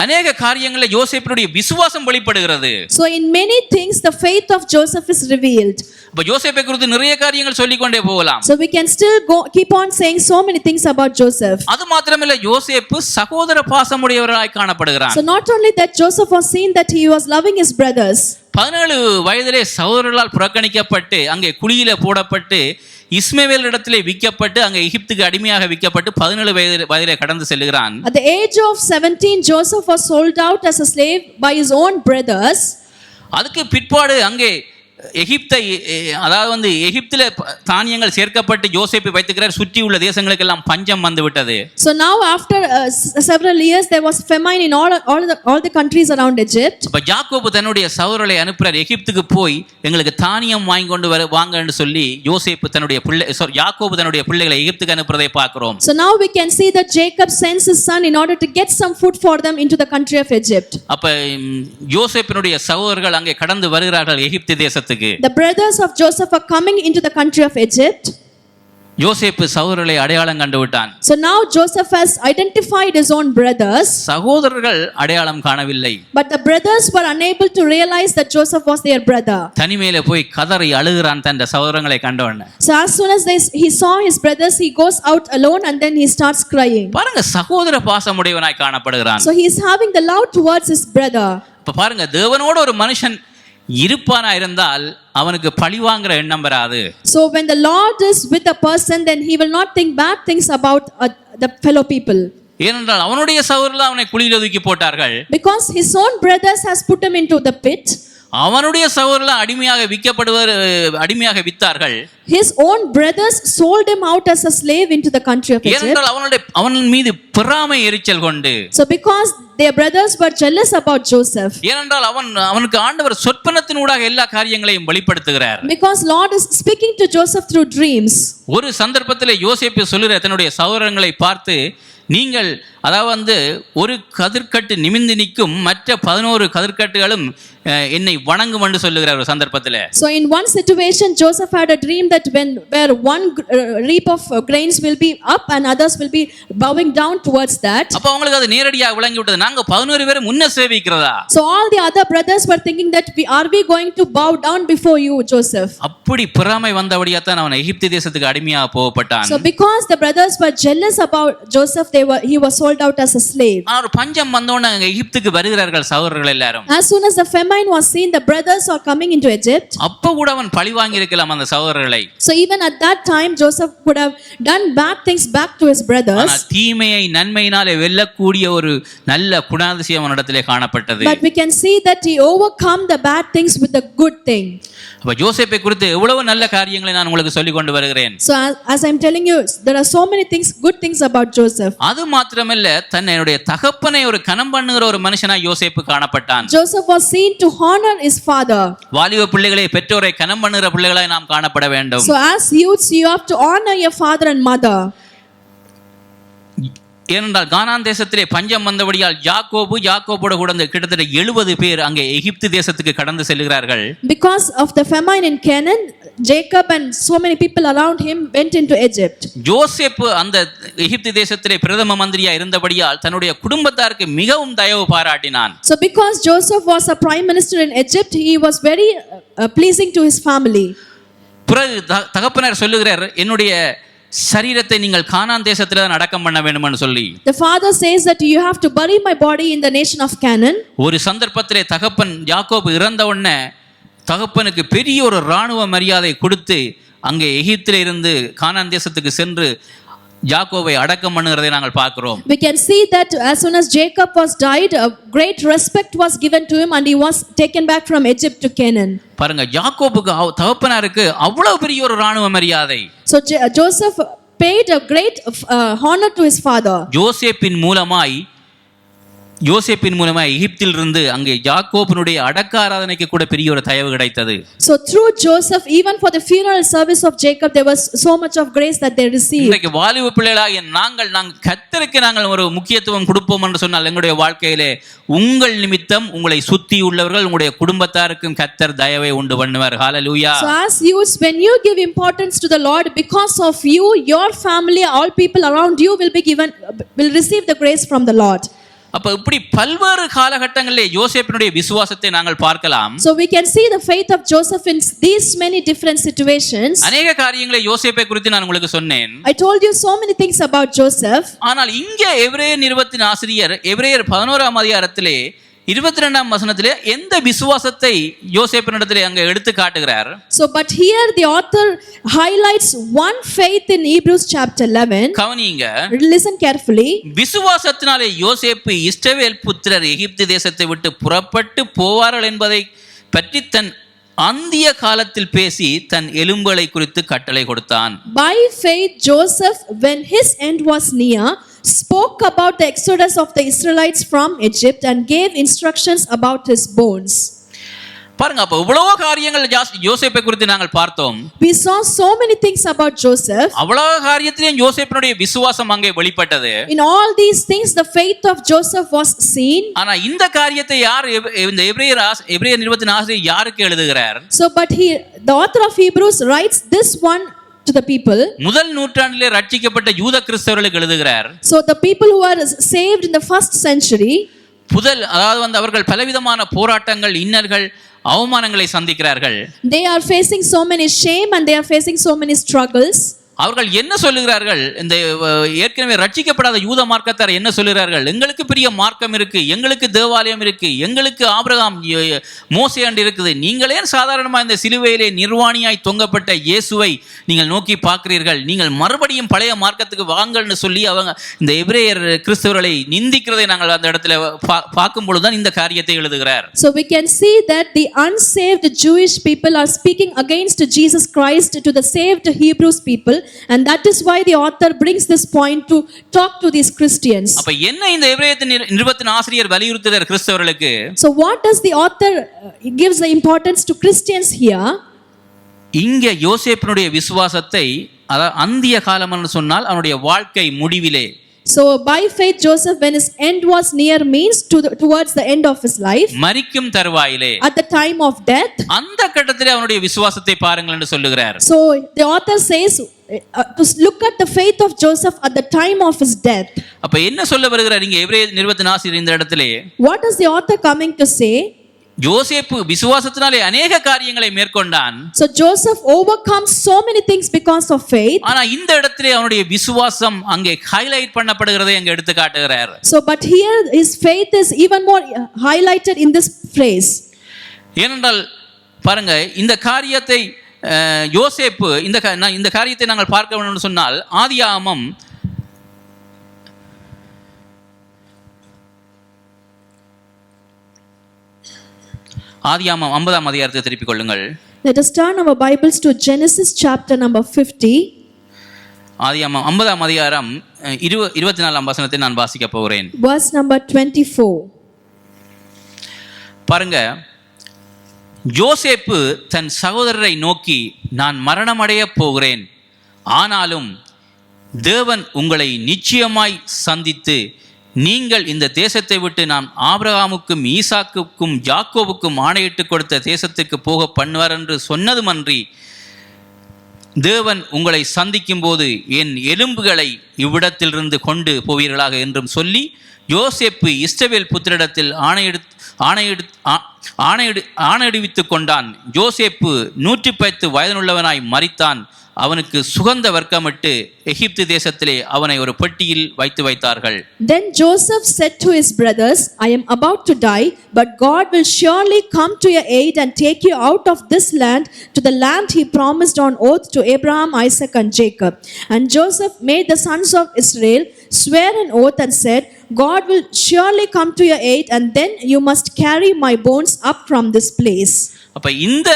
அநேக காரியங்களில் யோசேப்பினுடைய விசுவாசம் வெளிப்படுகிறது.
So in many things the faith of Joseph is revealed.
அப்ப யோசேப்பை குறித்து நிறைய காரியங்கள் சொல்லிக் கொண்டே போகலாம்.
So we can still keep on saying so many things about Joseph.
அது மாத்திரமல்ல, யோசேப்பு சகோதர பாசமுடையவராய் காணப்படுகிறான்.
So not only that Joseph was seen that he was loving his brothers.
17 வயதிலே சகோதரர்களால் புறக்கணிக்கப்பட்டு அங்கே குழியில போடப்பட்டு இஸ்மவேல் இடத்திலே விற்கப்பட்டு அங்கே எகிப்துக்கு அடிமையாக விற்கப்பட்டு 17 வயதிலே கடந்து செல்கிறான்.
At the age of 17 Joseph was sold out as a slave by his own brothers.
அதுக்கு பிற்பாடு அங்கே எகிப்தை, அதாவது எகிப்தில தானியங்கள் சேர்க்கப்பட்டு யோசேப்பை வைத்துக்கிறார். சுற்றி உள்ள தேசங்களுக்கு எல்லாம் பஞ்சம் வந்து விட்டது.
So now after several years there was famine in all the countries around Egypt.
அப்ப யாக்கோபு தன்னுடைய சகோதரரை அனுப்புறார், எகிப்துக்கு போய் எங்களுக்கு தானியம் வாங்கி கொண்டு வாங்க என்று சொல்லி யாக்கோபு தன்னுடைய பிள்ளைகளை எகிப்துக்கு அனுப்புறதை பார்க்கிறோம்.
So now we can see that Jacob sends his son in order to get some food for them into the country of Egypt.
அப்ப யோசேப்பினுடைய சகோதரர்கள் அங்கே கடந்து வருகிறார்கள் எகிப்து தேசத்துக்கு.
The brothers of Joseph are coming into the country of Egypt.
யோசேப்பு சகோதரர்களை அடையாளம் கண்டு விட்டான்.
So now Joseph has identified his own brothers.
சகோதரர்கள் அடையாளம் காணவில்லை.
But the brothers were unable to realize that Joseph was their brother.
தனிமையில போய் கதறி அழுகிறான் தன் சகோதரங்களை கண்டவன.
So as soon as he saw his brothers, he goes out alone and then he starts crying.
பாருங்க, சகோதர பாசமுடையவனாய் காணப்படுகிறான்.
So he is having the love towards his brother.
இப்ப பாருங்க, தேவனோட ஒரு மனுஷன் இருப்பானா இருந்தால் அவனுக்கு பழி வாங்குற எண்ணம் வராது.
So when the Lord is with a person, then he will not think bad things about the fellow people.
ஏனென்றால் அவனுடைய சகோதரர்கள் அவனை குழியில தூக்கி போட்டார்கள்.
Because his own brothers has put him into the pit.
அவனுடைய சகோதரர்கள் அடிமையாக வித்தார்கள்.
His own brothers sold him out as a slave into the country of Egypt.
ஏனென்றால் அவன் மீது பொறாமை எரிச்சல் கொண்டு.
So because their brothers were jealous about Joseph.
ஏனென்றால் அவனுக்கு ஆண்டவர் சொற்பனத்தினூடாக எல்லா காரியங்களையும் வெளிப்படுத்துகிறார்.
Because Lord is speaking to Joseph through dreams.
ஒரு சந்தர்ப்பத்திலே யோசேப்பு சொல்லுற தன்னுடைய சகோதரங்களை பார்த்து, நீங்கள் அதாவது ஒரு கதிர்க்கட்டு நிமிர்ந்து நிற்கும், மற்ற 11 கதிர்க்கட்டுகளும் என்னை வணங்கும் என்று சொல்லுகிறார் ஒரு சந்தர்ப்பத்தில்.
So in one situation Joseph had a dream that where one reap of grains will be up and others will be bowing down towards that.
அப்ப அவங்களுக்கு அது நேரடியாக விளங்கி விட்டது, நாங்க 11 பேர் முன்ன சேவிக்கிறதா.
So all the other brothers were thinking that are we going to bow down before you, Joseph?
அப்படி பொறாமை வந்தபடியா தான் அவன் எகிப்து தேசத்துக்கு அடிமையாக போகப்பட்டான்.
So because the brothers were jealous about Joseph, he was sold out as a slave.
ஒரு பஞ்சம் வந்தோனே எகிப்துக்கு வருகிறார்கள் சகோதரர்கள் எல்லாரும்.
As soon as the famine was seen, the brothers are coming into Egypt.
அப்ப கூட அவன் பழி வாங்கி இருக்கலாம் அந்த சகோதரர்களை.
So even at that time Joseph could have done bad things back to his brothers.
ஆனா தீமையை நன்மையினாலே வெல்லக்கூடிய ஒரு நல்ல குணாதிசயம் அவனிடத்திலே காணப்பட்டது.
But we can see that he overcome the bad things with the good thing.
அப்ப யோசேப்பை குறித்து எவ்வளவு நல்ல காரியங்களை நான் உங்களுக்கு சொல்லிக் கொண்டு வருகிறேன்.
So as I'm telling you, there are so many things, good things about Joseph.
அது மாத்திரமல்ல, தன்னுடைய தகப்பனை ஒரு கனம் பண்ணுகிற ஒரு மனுஷனா யோசேப்பு காணப்பட்டான்.
Joseph was seen to honor his father.
வாலிப பிள்ளைகளை பெற்றோரை கனம் பண்ணுகிற பிள்ளைகளாய் நாம் காணப்பட வேண்டும்.
So as youths you have to honor your father and mother.
ஏனென்றால் கானான் தேசத்திலே பஞ்சம் வந்தபடியால் யாக்கோபோட கூட கிட்டத்தட்ட 70 பேர் அங்கே எகிப்து தேசத்துக்கு கடந்து செல்கிறார்கள்.
Because of the famine in Canaan, Jacob and so many people around him went into Egypt.
யோசேப்பு அந்த எகிப்து தேசத்திலே பிரதம மந்திரியா இருந்தபடியால் தன்னுடைய குடும்பத்தாருக்கு மிகவும் தயவு பாராட்டினான்.
So because Joseph was a prime minister in Egypt, he was very pleasing to his family.
பிறகு தகப்பனார் சொல்லுகிறார், என்னுடைய சரீரத்தை நீங்கள் கானான் தேசத்துல தான் அடக்கம் பண்ண வேண்டும்னு சொல்லி.
The father says that you have to bury my body in the nation of Canaan.
ஒரு சந்தர்ப்பத்திலே தகப்பன் யாக்கோபு இறந்த உடனே தகப்பனுக்கு பெரிய ஒரு ராணுவ மரியாதை கொடுத்து அங்கே எகிப்திலே இருந்து கானான் தேசத்துக்கு சென்று யாக்கோபை அடக்கம் பண்ணுகிறதை நாங்கள் பார்க்கிறோம்.
We can see that as soon as Jacob was died, a great respect was given to him and he was taken back from Egypt to Canaan.
பாருங்க, யாக்கோபுக்கு தகப்பனாருக்கு அவ்வளவு பெரிய ஒரு ராணுவ மரியாதை.
So Joseph paid a great honor to his father.
யோசேப்பின் மூலமாய் எகிப்தில் இருந்து அங்கே யாக்கோபினுடைய அடக்க ஆராதனைக்கு கூட பெரிய ஒரு தயவு கிடைத்தது.
So through Joseph, even for the funeral service of Jacob, there was so much of grace that they received.
இன்றைக்கு வாலிப பிள்ளைகளாகிய நாங்கள் கர்த்தருக்கு நாங்கள் ஒரு முக்கியத்துவம் கொடுப்போம் என்று சொன்னால் எங்களுடைய வாழ்க்கையிலே உங்கள் நிமித்தம் உங்களை சுத்தி உள்ளவர்கள் உங்களுடைய குடும்பத்தாருக்கும் கர்த்தர் தயவை உண்டு பண்ணுவார். ஹalleluya.
So as youths, when you give importance to the Lord, because of you, your family, all people around you will receive the grace from the Lord.
அப்ப இப்படி பல்வேறு காலகட்டங்களிலே யோசேப்பினுடைய விசுவாசத்தை நாங்கள் பார்க்கலாம்.
So we can see the faith of Joseph in these many different situations.
அநேக காரியங்களை யோசேப்பை குறித்து நான் உங்களுக்கு சொன்னேன்.
I told you so many things about Joseph.
ஆனால் இங்கே எபிரேயர் நிருபத்தின் ஆசிரியர் எபிரேயர் 11ஆம் அதிகாரத்திலே 22ஆம் வசனத்திலே எந்த விசுவாசத்தை யோசேப்பினிடத்திலே அங்கே எடுத்து காட்டுகிறார்.
So but here the author highlights one faith in Hebrews chapter 11.
கவனிங்க,
Listen carefully.
விசுவாசத்தினாலே யோசேப்பு இஸ்ரவேல் புத்திரர் எகிப்து தேசத்தை விட்டு புறப்பட்டு போவார்கள் என்பதை பற்றி தன் அந்திய காலத்தில் பேசி தன் எலும்புகளை குறித்து கட்டளை கொடுத்தான்.
By faith Joseph, when his end was near, spoke about the exodus of the Israelites from Egypt and gave instructions about his bones.
பாருங்க, அப்ப இவ்வளவு காரியங்கள் யோசேப்பை குறித்து நாங்கள் பார்த்தோம்.
We saw so many things about Joseph.
அவ்வளவு காரியத்திலே யோசேப்பினுடைய விசுவாசம் அங்கே வெளிப்பட்டது.
In all these things the faith of Joseph was seen.
ஆனா இந்த காரியத்தை யார் இந்த எபிரேயர் நிருபத்தின் ஆசிரியர் யாருக்கு எழுதுகிறார்?
So but the author of Hebrews writes this one to the people.
முதல் நூற்றாண்டிலே ரட்சிக்கப்பட்ட யூத கிறிஸ்தவர்களுக்கு எழுதுகிறார்.
So the people who are saved in the first century,
அதாவது அவர்கள் பலவிதமான போராட்டங்கள், இன்னல்கள், அவமானங்களை சந்திக்கிறார்கள்.
They are facing so many shame and they are facing so many struggles.
அவர்கள் என்ன சொல்லுகிறார்கள்? இந்த ஏற்கனவே ரட்சிக்கப்படாத யூத மார்க்கத்தார் என்ன சொல்லுகிறார்கள்? எங்களுக்கு பெரிய மார்க்கம் இருக்கு, எங்களுக்கு தேவாலயம் இருக்கு, எங்களுக்கு ஆபிரகாம் மோசே ஆண்டு இருக்குது, நீங்களே சாதாரணமாக இந்த சிலுவையிலே நிர்வாணியாய் தொங்கப்பட்ட இயேசுவை நீங்கள் நோக்கி பார்க்கிறீர்கள், நீங்கள் மறுபடியும் பழைய மார்க்கத்துக்கு வாங்கள்னு சொல்லி அவங்க இந்த எபிரேயர் கிறிஸ்தவர்களை நிந்திக்கிறதை நாங்கள் அந்த இடத்துல பார்க்கும் பொழுதுதான் இந்த காரியத்தை எழுதுகிறார்.
So we can see that the unsaved Jewish people are speaking against Jesus Christ to the saved Hebrews people and that is why the author brings this point to talk to these Christians.
அப்ப என்ன இந்த எபிரேயத்தின் நிருபத்தின் ஆசிரியர் வலியுறுத்துகிறார் கிறிஸ்தவர்களுக்கு?
So what does the author gives the importance to Christians here?
இங்க யோசேப்பினுடைய விசுவாசத்தை அந்திய காலம் என்று சொன்னால் அவனுடைய வாழ்க்கை முடிவிலே.
So by faith Joseph, when his end was near, means towards the end of his life,
மரிக்கும் தருவாயிலே,
at the time of death,
அந்த கட்டத்திலே அவனுடைய விசுவாசத்தை பாருங்கள் என்று சொல்லுகிறார்.
So the author says to look at the faith of Joseph at the time of his death.
அப்ப என்ன சொல்ல வருகிறார் இங்க எபிரேய நிருபத்தின் ஆசிரியர் இந்த இடத்திலே?
What is the author coming to say?
யோசேப்பு விசுவாசத்தினாலே अनेक காரியங்களை மேற்கொண்டான்.
So Joseph overcomes so many things because of faith.
ஆனா இந்த இடத்திலே அவனுடைய விசுவாசம் அங்கே ஹைலைட் பண்ணப்படுகிறதை அங்கே எடுத்து காட்டுகிறார்.
So but here his faith is even more highlighted in this phrase.
ஏனென்றால் பாருங்க, இந்த காரியத்தை யோசேப்பு இந்த காரியத்தை நாங்கள் பார்க்க வேண்டும் என்று சொன்னால் ஆதியாகமம் ஆதியாகமம் 50ஆம் அதிகாரத்தை திருப்பிக் கொள்ளுங்கள்.
Let us turn our Bibles to Genesis chapter number 50.
ஆதியாகமம் 50ஆம் அதிகாரம் 24ஆம் வசனத்தை நான் வாசிக்க போகிறேன்.
Verse number 24.
பாருங்க, யோசேப்பு தன் சகோதரரை நோக்கி, நான் மரணமடைய போகிறேன், ஆனாலும் தேவன் உங்களை நிச்சயமாய் சந்தித்து நீங்கள் இந்த தேசத்தை விட்டு நான் ஆபிரகாமுக்கும் ஈசாக்குக்கும் யாக்கோபுக்கும் ஆணையிட்டு கொடுத்த தேசத்துக்கு போக பண்ணுவார் என்று சொன்னதுமன்றி தேவன் உங்களை சந்திக்கும் போது என் எலும்புகளை இவ்விடத்திலிருந்து கொண்டு போவீர்களாக என்றும் சொல்லி யோசேப்பு இஸ்ரவேல் புத்திரிடத்தில் ஆணையிடுவித்துக் கொண்டான். யோசேப்பு 110 வயதுள்ளவனாய் மரித்தான். அவனுக்கு சுகந்த வர்க்கமிட்டு எகிப்து தேசத்திலே அவனை ஒரு பெட்டியில் வைத்தார்கள்.
Then Joseph said to his brothers, I am about to die, but God will surely come to your aid and take you out of this land to the land he promised on oath to Abraham, Isaac and Jacob. And Joseph made the sons of Israel swear an oath and said, God will surely come to your aid, and then you must carry my bones up from this place.
அப்ப இந்த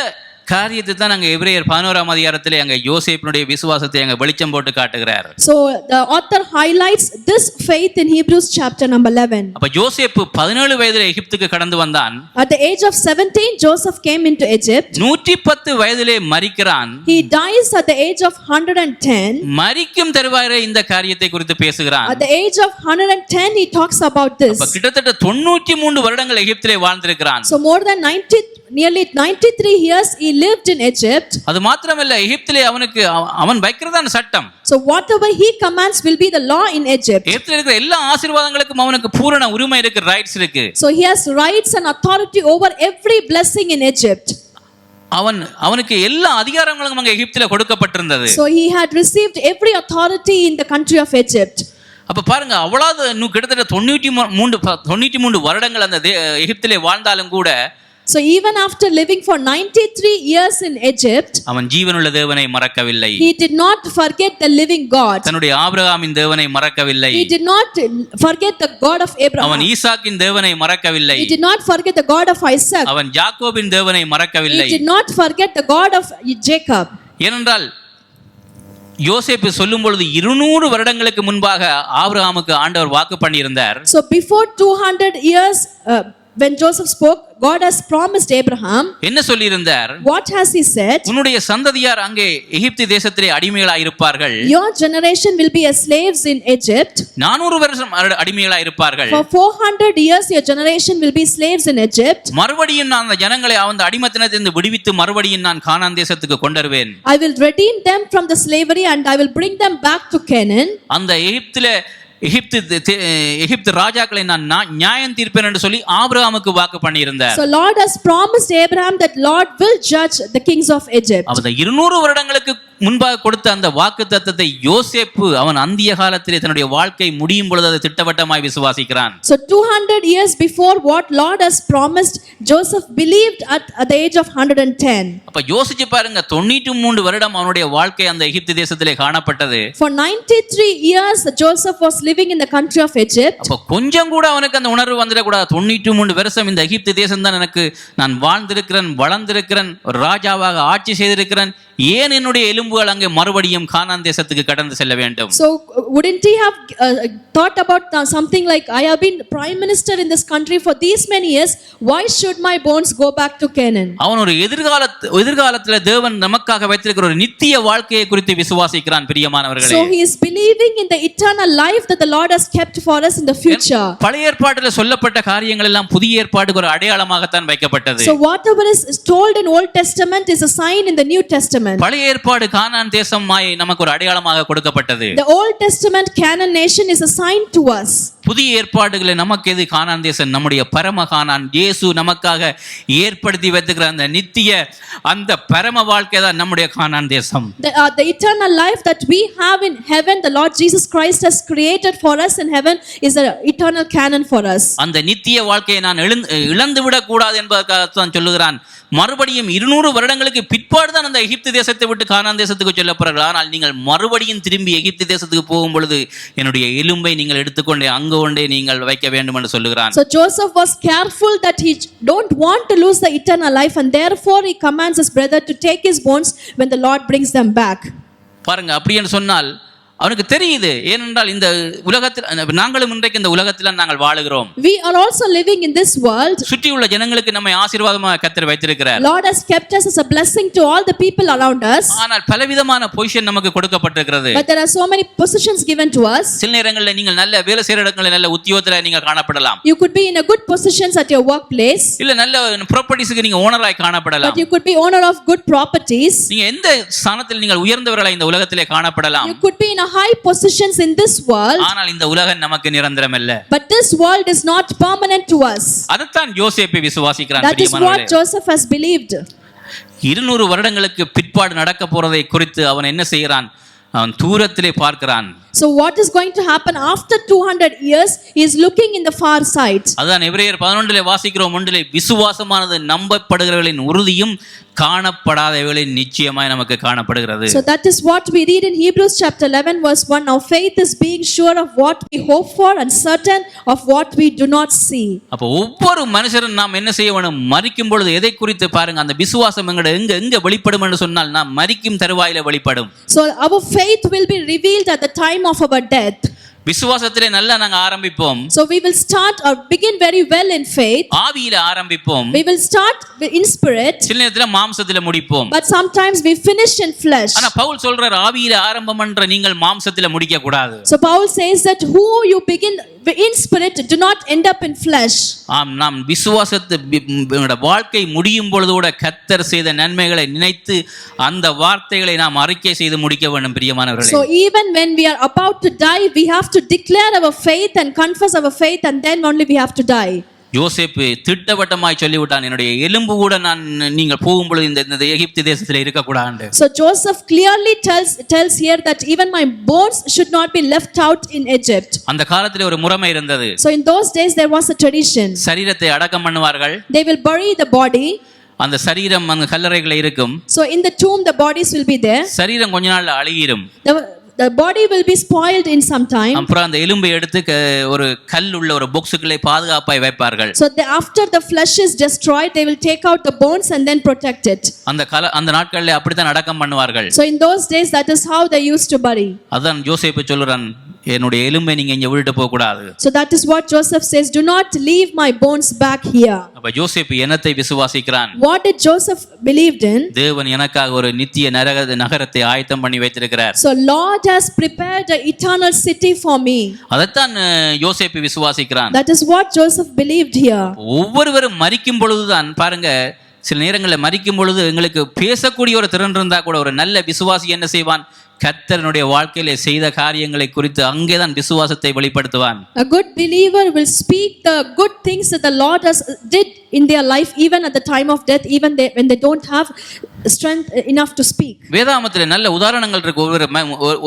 காரியத்தை தான் அங்க எபிரேயர் 11ஆம் அதிகாரத்திலே அங்க யோசேப்பினுடைய விசுவாசத்தை அங்க வெளிச்சம் போட்டு காட்டுகிறார்.
So the author highlights this faith in Hebrews chapter number 11.
அப்ப யோசேப்பு 17 வயதிலே எகிப்துக்கு கடந்து வந்தான்.
At the age of 17 Joseph came into Egypt.
110 வயதிலே மரிக்கிறான்.
He dies at the age of 110.
மரிக்கும் தருவாயிலே இந்த காரியத்தை குறித்து பேசுகிறான்.
At the age of 110 he talks about this.
அப்ப கிட்டத்தட்ட 93 வருடங்கள் எகிப்திலே வாழ்ந்திருக்கிறான்.
So more than nearly 93 years he lived in Egypt.
அது மாத்திரமல்ல, எகிப்திலே அவன் வைக்கிறதான சட்டம்.
So whatever he commands will be the law in Egypt.
எகிப்திலே இருக்கிற எல்லா ஆசீர்வாதங்களுக்கும் அவனுக்கு பூரண உரிமை இருக்கு, ரைட்ஸ் இருக்கு.
So he has rights and authority over every blessing in Egypt.
அவனுக்கு எல்லா அதிகாரங்களும் அங்க எகிப்திலே கொடுக்கப்பட்டிருந்தது.
So he had received every authority in the country of Egypt.
அப்ப பாருங்க, அவ்வளவு இன்னும் கிட்டத்தட்ட 93 வருடங்கள் அந்த எகிப்திலே வாழ்ந்தாலும் கூட,
so even after living for 93 years in Egypt,
அவன் ஜீவனுள்ள தேவனை மறக்கவில்லை.
he did not forget the living God.
தன்னுடைய ஆபிரகாமின் தேவனை மறக்கவில்லை.
He did not forget the God of Abraham.
அவன் ஈசாக்கின் தேவனை மறக்கவில்லை.
He did not forget the God of Isaac.
அவன் யாக்கோபின் தேவனை மறக்கவில்லை.
He did not forget the God of Jacob.
ஏனென்றால் யோசேப்பு சொல்லும் பொழுது 200 வருடங்களுக்கு முன்பாக ஆபிரகாமுக்கு ஆண்டவர் வாக்கு பண்ணியிருந்தார்.
So before 200 years when Joseph spoke, God has promised Abraham.
என்ன சொல்லியிருந்தார்?
What has he said?
உன்னுடைய சந்ததியார் அங்கே எகிப்து தேசத்திலே அடிமைகளாய் இருப்பார்கள்.
Your generation will be as slaves in Egypt.
400 வருஷம் அடிமைகளாய் இருப்பார்கள்.
For 400 years your generation will be slaves in Egypt.
மறுபடியும் நான் அந்த ஜனங்களை அந்த அடிமைத்தனத்திலிருந்து விடுவித்து மறுபடியும் நான் கானான் தேசத்துக்கு கொண்டு வருவேன்.
I will redeem them from the slavery and I will bring them back to Canaan.
அந்த எகிப்து ராஜாக்களை நான் நியாயம் தீர்ப்பேன் என்று சொல்லி ஆபிரகாமுக்கு வாக்கு பண்ணியிருந்தார்.
So Lord has promised Abraham that Lord will judge the kings of Egypt.
அந்த 200 வருடங்களுக்கு முன்பாக கொடுத்த அந்த வாக்குத்தத்தத்தை யோசேப்பு அவன் அந்திய காலத்திலே தன்னுடைய வாழ்க்கை முடியும் பொழுது அதை திட்டவட்டமாய் விசுவாசிக்கிறான்.
So 200 years before what Lord has promised, Joseph believed at the age of 110.
அப்ப யோசிச்சு பாருங்க, 93 வருடம் அவனுடைய வாழ்க்கை அந்த எகிப்து தேசத்திலே காணப்பட்டது.
For 93 years Joseph was living in the country of Egypt.
அப்ப கொஞ்சம் கூட அவனுக்கு அந்த உணர்வு வந்துட கூடாது, 93 வருஷம் இந்த எகிப்து தேசம் தான் எனக்கு நான் வாழ்ந்திருக்கிறேன், வளர்ந்திருக்கிறேன், ராஜாவாக ஆட்சி செய்திருக்கிறேன், ஏன் என்னுடைய எலும்பு எலும்புகள் அங்கே மறுபடியும் கானான் தேசத்துக்கு கடந்து செல்ல வேண்டும்.
So wouldn't he have thought about something like, I have been prime minister in this country for these many years, why should my bones go back to Canaan?
அவன் ஒரு எதிர்காலத்துல தேவன் நமக்காக வைத்திருக்கிற ஒரு நித்திய வாழ்க்கையை குறித்து விசுவாசிக்கிறான் பிரியமானவர்களே.
So he is believing in the eternal life that the Lord has kept for us in the future.
பழைய ஏற்பாட்டில் சொல்லப்பட்ட காரியங்கள் எல்லாம் புதிய ஏற்பாட்டுக்கு ஒரு அடையாளமாகத்தான் வைக்கப்பட்டது.
So whatever is told in Old Testament is a sign in the New Testament.
பழைய ஏற்பாடு கானான் தேசமாய் நமக்கு ஒரு அடையாளமாக கொடுக்கப்பட்டது.
The Old Testament Canaan nation is a sign to us.
புதிய ஏற்பாடுகளை நமக்கு எது கானான் தேசம்? நம்முடைய பரம கானான், இயேசு நமக்காக ஏற்படுத்தி வைத்திருக்கிற அந்த நித்திய அந்த பரம வாழ்க்கை தான் நம்முடைய கானான் தேசம்.
The eternal life that we have in heaven, the Lord Jesus Christ has created for us in heaven, is an eternal Canaan for us.
அந்த நித்திய வாழ்க்கையை நான் இழந்து விடக் கூடாது என்பதற்காக தான் சொல்லுகிறான். மறுபடியும் 200 வருடங்களுக்கு பிற்பாடு தான் அந்த எகிப்து தேசத்தை விட்டு கானான் தேசத்துக்கு சொல்லப்படுறார்கள். ஆனால் நீங்கள் மறுபடியும் திரும்பி எகிப்து தேசத்துக்கு போகும் பொழுது என்னுடைய எலும்பை நீங்கள் எடுத்துக்கொண்டே அங்கு கொண்டே நீங்கள் வைக்க வேண்டும் என்று சொல்லுகிறான்.
So Joseph was careful that he don't want to lose the eternal life, and therefore he commands his brother to take his bones when the Lord brings them back.
பாருங்க, அப்படி என்று சொன்னால் அவனுக்கு தெரியுது. ஏனென்றால் இந்த உலகத்தில் நாங்களும் இன்றைக்கு இந்த உலகத்தில் நாங்கள் வாழுகிறோம்.
We are also living in this world.
சுற்றியுள்ள ஜனங்களுக்கு நம்மை ஆசீர்வாதமாக கர்த்தர் வைத்திருக்கிறார்.
Lord has kept us as a blessing to all the people around us.
ஆனால் பலவிதமான பொசிஷன் நமக்கு கொடுக்கப்பட்டிருக்கிறது.
But there are so many positions given to us.
சில நேரங்களில் நீங்கள் நல்ல வேலை செய்கிற இடங்களில் நல்ல உத்தியோகத்தில் நீங்கள் காணப்படலாம்.
You could be in a good positions at your workplace.
இல்ல நல்ல ப்ராப்பர்ட்டிஸ்க்கு நீங்க ஓனராய் காணப்படலாம்.
But you could be owner of good properties.
நீங்க எந்த ஸ்தானத்தில் நீங்கள் உயர்ந்தவர்களாய் இந்த உலகத்திலே காணப்படலாம்.
You could be in a high positions in this world.
ஆனால் இந்த உலகம் நமக்கு நிரந்தரம் அல்ல.
But this world is not permanent to us.
அதத்தான் யோசேப்பு விசுவாசிக்கிறான்.
That is what Joseph has believed.
200 வருடங்களுக்கு பிற்பாடு நடக்க போறதை குறித்து அவன் என்ன செய்கிறான்? அவன் தூரத்திலே பார்க்கிறான்.
So what is going to happen after 200 years? He is looking in the far side.
அதான் எபிரேயர் 11 வாசிக்கிறோம். ஒன்றிலே விசுவாசமானது நம்பப்படுகிறவர்களின் உறுதியும் காணப்படாதவர்களின் நிச்சயமாய் நமக்கு காணப்படுகிறது.
So that is what we read in Hebrews chapter 11 verse 1. Now faith is being sure of what we hope for and certain of what we do not see.
அப்ப ஒவ்வொரு மனுஷரும் நாம் என்ன செய்ய வேண்டும்? மரிக்கும் பொழுது எதை குறித்து பாருங்க, அந்த விசுவாசம் எங்க வெளிப்படும் என்று சொன்னால் நாம் மரிக்கும் தருவாயில வெளிப்படும்.
So our faith will be revealed at the time of our death.
விசுவாசத்திலே நல்லா நாங்க ஆரம்பிப்போம்.
So we will start or begin very well in faith.
ஆவியில ஆரம்பிப்போம்.
We will start in spirit.
சில நேரத்துல மாம்சத்தில முடிப்போம்.
But sometimes we finish in flesh.
ஆனா பவுல் சொல்றார், ஆவியில ஆரம்பம் என்ற நீங்கள் மாம்சத்தில முடிக்க கூடாது.
So Paul says that who you begin in spirit, do not end up in flesh.
ஆம், நாம் விசுவாசத்தை வாழ்க்கை முடியும் பொழுது கூட கர்த்தர் செய்த நன்மைகளை நினைத்து அந்த வார்த்தைகளை நாம் அறிக்கை செய்து முடிக்க வேண்டும் பிரியமானவர்களே.
So even when we are about to die, we have to declare our faith and confess our faith, and then only we have to die.
யோசேப்பு திட்டவட்டமாய் சொல்லிவிட்டான், என்னுடைய எலும்பு கூட நான் நீங்கள் போகும்பொழுது இந்த எகிப்து தேசத்தில் இருக்கக்கூடாது.
So Joseph clearly tells here that even my bones should not be left out in Egypt.
அந்த காலத்திலே ஒரு முறைமை இருந்தது.
So in those days there was a tradition.
சரீரத்தை அடக்கம் பண்ணுவார்கள்.
They will bury the body.
அந்த சரீரம் அந்த கல்லறைகளில் இருக்கும்.
So in the tomb the bodies will be there.
சரீரம் கொஞ்ச நாள்ல அழுகிரும்.
The body will be spoiled in some time.
அப்புறம் அந்த எலும்பை எடுத்து ஒரு கல் உள்ள ஒரு பாக்ஸுக்குள்ளே பாதுகாப்பாய் வைப்பார்கள்.
So after the flesh is destroyed, they will take out the bones and then protect it.
அந்த நாட்களிலே அப்படித்தான் அடக்கம் பண்ணுவார்கள்.
So in those days that is how they used to bury.
அதான் யோசேப்பு சொல்றான், என்னுடைய எலும்பை நீங்க இங்க விட்டுட்டு போக கூடாது.
So that is what Joseph says, do not leave my bones back here.
அப்ப யோசேப்பு என்னத்தை விசுவாசிக்கிறான்?
What did Joseph believed in?
தேவன் எனக்காக ஒரு நித்திய நகரத்தை ஆயத்தம் பண்ணி வைத்திருக்கிறார்.
So Lord has prepared an eternal city for me.
அதத்தான் யோசேப்பு விசுவாசிக்கிறான்.
That is what Joseph believed here.
ஒவ்வொருவரும் மரிக்கும் பொழுதுதான் பாருங்க, சில நேரங்களில் மரிக்கும் பொழுது எங்களுக்கு பேசக்கூடிய ஒரு திறன் இருந்தா கூட ஒரு நல்ல விசுவாசி என்ன செய்வான்? கர்த்தருடைய வாழ்க்கையிலே செய்த காரியங்களை குறித்து அங்கேதான் விசுவாசத்தை வெளிப்படுத்துவான்.
A good believer will speak the good things that the Lord has did in their life even at the time of death, even when they don't have strength enough to speak.
வேதாகமத்திலே நல்ல உதாரணங்கள் இருக்கு.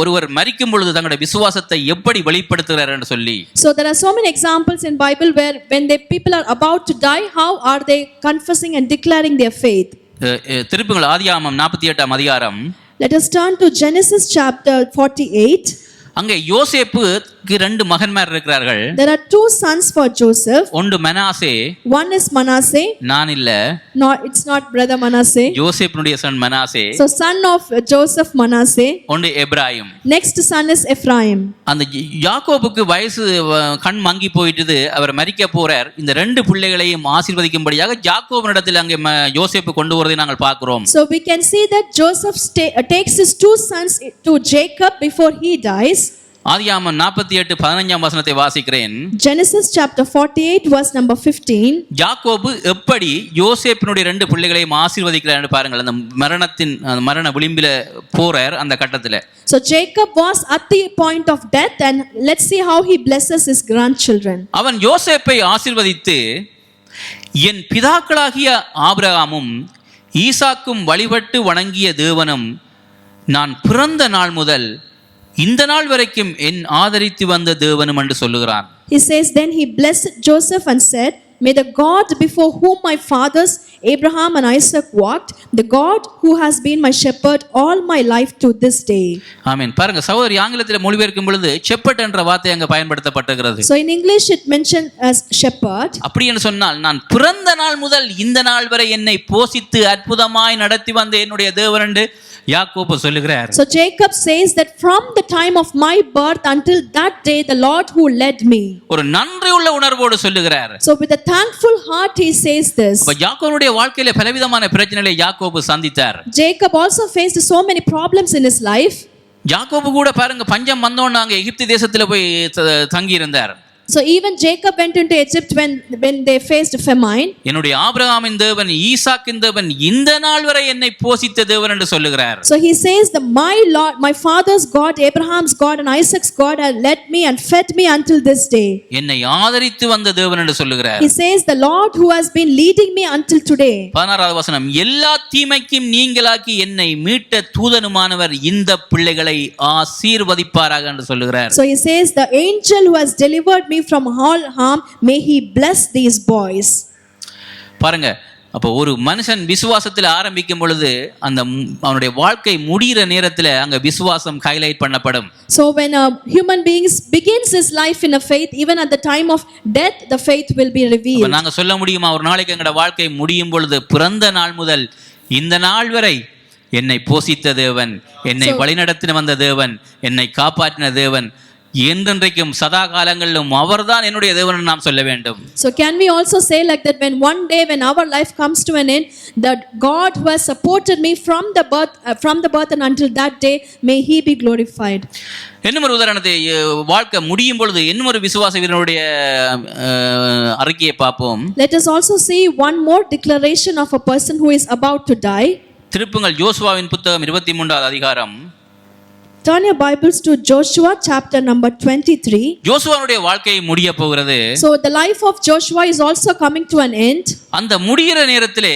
ஒருவர் மரிக்கும் பொழுது தங்களுடைய விசுவாசத்தை எப்படி வெளிப்படுத்துகிறார் என்று சொல்லி.
So there are so many examples in Bible where when the people are about to die, how are they confessing and declaring their faith?
திருப்புங்கள் ஆதியாகமம் 48ஆம் அதிகாரம்.
Let us turn to Genesis chapter 48.
அங்கே யோசேப்புக்கு ரெண்டு மகன்மார் இருக்கிறார்கள்.
There are two sons for Joseph.
ஒன்று Manasseh,
One is Manasseh.
நான் இல்ல,
No, it's not brother Manasseh.
யோசேப்பினுடைய son Manasseh.
So son of Joseph, Manasseh.
ஒன்று Ephraim.
Next son is Ephraim.
அந்த யாக்கோபுக்கு வயசு கண் மங்கி போயிட்டது, அவர் மரிக்க போறார். இந்த ரெண்டு பிள்ளைகளையும் ஆசீர்வதிக்கும்படியாக யாக்கோபினிடத்தில் அங்கே யோசேப்பு கொண்டு வருவதை நாங்கள் பார்க்கிறோம்.
So we can see that Joseph takes his two sons to Jacob before he dies.
ஆதியாகமம் 48:15 வசனத்தை வாசிக்கிறேன்.
Genesis chapter 48 verse number 15.
யாக்கோபு எப்படி யோசேப்பினுடைய ரெண்டு பிள்ளைகளையும் ஆசீர்வதிக்கிறார் பாருங்கள். அந்த மரண விளிம்பில போறார் அந்த கட்டத்துல.
So Jacob was at the point of death, and let's see how he blesses his grandchildren.
அவன் யோசேப்பை ஆசீர்வதித்து, என் பிதாக்களாகிய ஆபிரகாமும் ஈசாக்கும் வழிபட்டு வணங்கிய தேவனும் நான் பிறந்த நாள் முதல் இந்த நாள் வரைக்கும் என் ஆதரித்து வந்த தேவனும் என்று சொல்லுகிறான்.
He says, then he blessed Joseph and said, may the God before whom my fathers Abraham and Isaac walked, the God who has been my shepherd all my life to this day.
ஆமென். பாருங்க சகோதரி, ஆங்கிலத்தில் மொழிபெயர்க்கும் பொழுது shepherd என்ற வார்த்தை அங்க பயன்படுத்தப்பட்டிருக்கிறது.
So in English it mentioned as shepherd.
அப்படி என்று சொன்னால், நான் பிறந்த நாள் முதல் இந்த நாள் வரை என்னை போஷித்து அற்புதமாய் நடத்தி வந்த என்னுடைய தேவன் என்று யாக்கோபு சொல்லுகிறார்.
So Jacob says that from the time of my birth until that day the Lord who led me.
ஒரு நன்றியுள்ள உணர்வோடு சொல்லுகிறார்.
So with a thankful heart he says this.
அப்ப யாக்கோபுடைய வாழ்க்கையில பலவிதமான பிரச்சனைகளை யாக்கோபு சந்தித்தார்.
Jacob also faced so many problems in his life.
யாக்கோபு கூட பாருங்க, பஞ்சம் வந்தோன்னு அங்க எகிப்து தேசத்துல போய் தங்கி இருந்தார்.
So even Jacob went into Egypt when they faced famine.
என்னுடைய ஆபிரகாமின் தேவன், ஈசாக்கின் தேவன் இந்த நாள் வரை என்னை போஷித்த தேவன் என்று சொல்லுகிறார்.
So he says that my Lord, my father's God, Abraham's God and Isaac's God had led me and fed me until this day.
என்னை ஆதரித்து வந்த தேவன் என்று சொல்லுகிறார்.
He says the Lord who has been leading me until today.
16வது வசனம், எல்லா தீமைக்கும் நீங்களாக்கி என்னை மீட்ட தூதனுமானவர் இந்த பிள்ளைகளை ஆசீர்வதிப்பாராக என்று சொல்லுகிறார்.
So he says the angel who has delivered me from all harm, may he bless these boys.
பாருங்க, அப்போ ஒரு மனுஷன் விசுவாசத்தில் ஆரம்பிக்கும் பொழுது அந்த அவனுடைய வாழ்க்கை முடிகிற நேரத்தில் அங்க விசுவாசம் ஹைலைட் பண்ணப்படும்.
So when a human being begins his life in a faith, even at the time of death the faith will be revealed.
நாங்க சொல்ல முடியுமா, ஒரு நாளைக்கு எங்கட வாழ்க்கை முடியும் பொழுது பிறந்த நாள் முதல் இந்த நாள் வரை என்னை போஷித்த தேவன், என்னை வழிநடத்தின வந்த தேவன், என்னை காப்பாற்றின தேவன், என்றென்றைக்கும் சதா காலங்களிலும் அவர்தான் என்னுடைய தேவன் நாம் சொல்ல வேண்டும்.
So can we also say like that, when one day when our life comes to an end, that God who has supported me from the birth and until that day, may he be glorified.
இன்னும் ஒரு உதாரணத்தை, வாழ்க்கை முடியும் பொழுது இன்னும் ஒரு விசுவாச வீரனுடைய அறிக்கையை பார்ப்போம்.
Let us also see one more declaration of a person who is about to die.
திருப்புங்கள் யோசுவாவின் புத்தகம் 23வது அதிகாரம்.
Turn your Bibles to Joshua chapter number 23.
யோசுவாவுடைய வாழ்க்கை முடிய போகிறது.
So the life of Joshua is also coming to an end.
அந்த முடிகிற நேரத்திலே,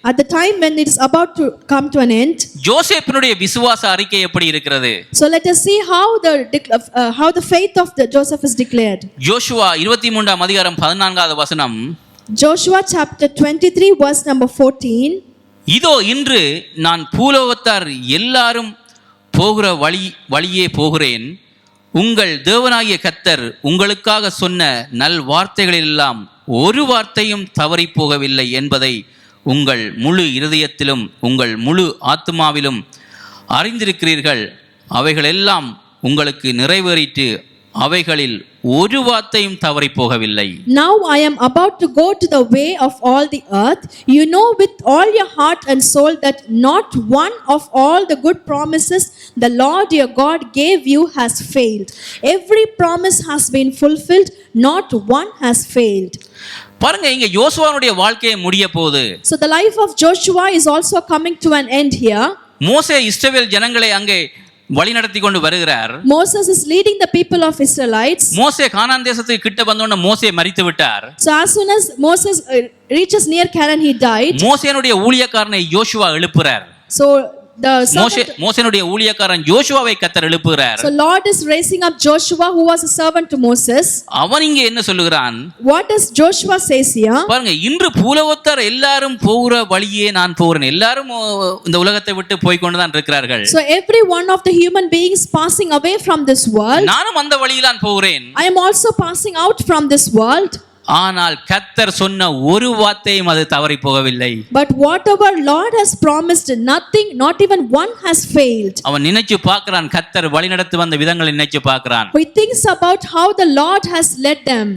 at the time when it is about to come to an end,
யோசேப்பினுடைய விசுவாச அறிக்கை எப்படி இருக்கிறது?
So let us see how the faith of Joseph is declared.
யோசுவா 23ஆம் அதிகாரம் 14வது வசனம்.
Joshua chapter 23 verse number 14.
இதோ இன்று நான் பூலோகத்தார் எல்லாரும் போகிற வழியே போகிறேன். உங்கள் தேவனாகிய கர்த்தர் உங்களுக்காக சொன்ன நல் வார்த்தைகளெல்லாம் ஒரு வார்த்தையும் தவறி போகவில்லை என்பதை உங்கள் முழு இருதயத்திலும் உங்கள் முழு ஆத்மாவிலும் அறிந்திருக்கிறீர்கள். அவைகளெல்லாம் உங்களுக்கு நிறைவேறிட்டு அவைகளில் ஒரு வார்த்தையும் தவறி போகவில்லை.
Now I am about to go to the way of all the earth. You know with all your heart and soul that not one of all the good promises the Lord your God gave you has failed. Every promise has been fulfilled, not one has failed.
பாருங்க, இங்க யோசுவாவுடைய வாழ்க்கையை முடிய போகுது.
So the life of Joshua is also coming to an end here.
மோசே இஸ்ரவேல் ஜனங்களை அங்கே வழி நடத்தி கொண்டு வருகிறார்.
Moses is leading the people of Israelites.
மோசே கானான் தேசத்துக்கு கிட்ட வந்தோன மோசே மரித்து விட்டார்.
So as soon as Moses reaches near Canaan, he died.
மோசேனுடைய ஊழியக்காரனை யோசுவா எழுப்புறார்.
So the servant,
மோசேனுடைய ஊழியக்காரன் யோசுவாவை கர்த்தர் எழுப்புகிறார்.
so Lord is raising up Joshua, who was a servant to Moses.
அவன் இங்கே என்ன சொல்லுகிறான்?
What does Joshua says here?
பாருங்க, இன்று பூலோகத்தார் எல்லாரும் போகிற வழியே நான் போகிறேன். எல்லாரும் இந்த உலகத்தை விட்டு போய் கொண்டுதான் இருக்கிறார்கள்.
So every one of the human beings passing away from this world.
நானும் அந்த வழியில் நான் போகிறேன்.
I am also passing out from this world.
ஆனால் கர்த்தர் சொன்ன ஒரு வார்த்தையும் அது தவறி போகவில்லை.
But whatever Lord has promised, nothing, not even one has failed.
அவன் நினைச்சு பார்க்கிறான், கர்த்தர் வழிநடத்தி வந்த விதங்களை நினைச்சு பார்க்கிறான்.
He thinks about how the Lord has led them.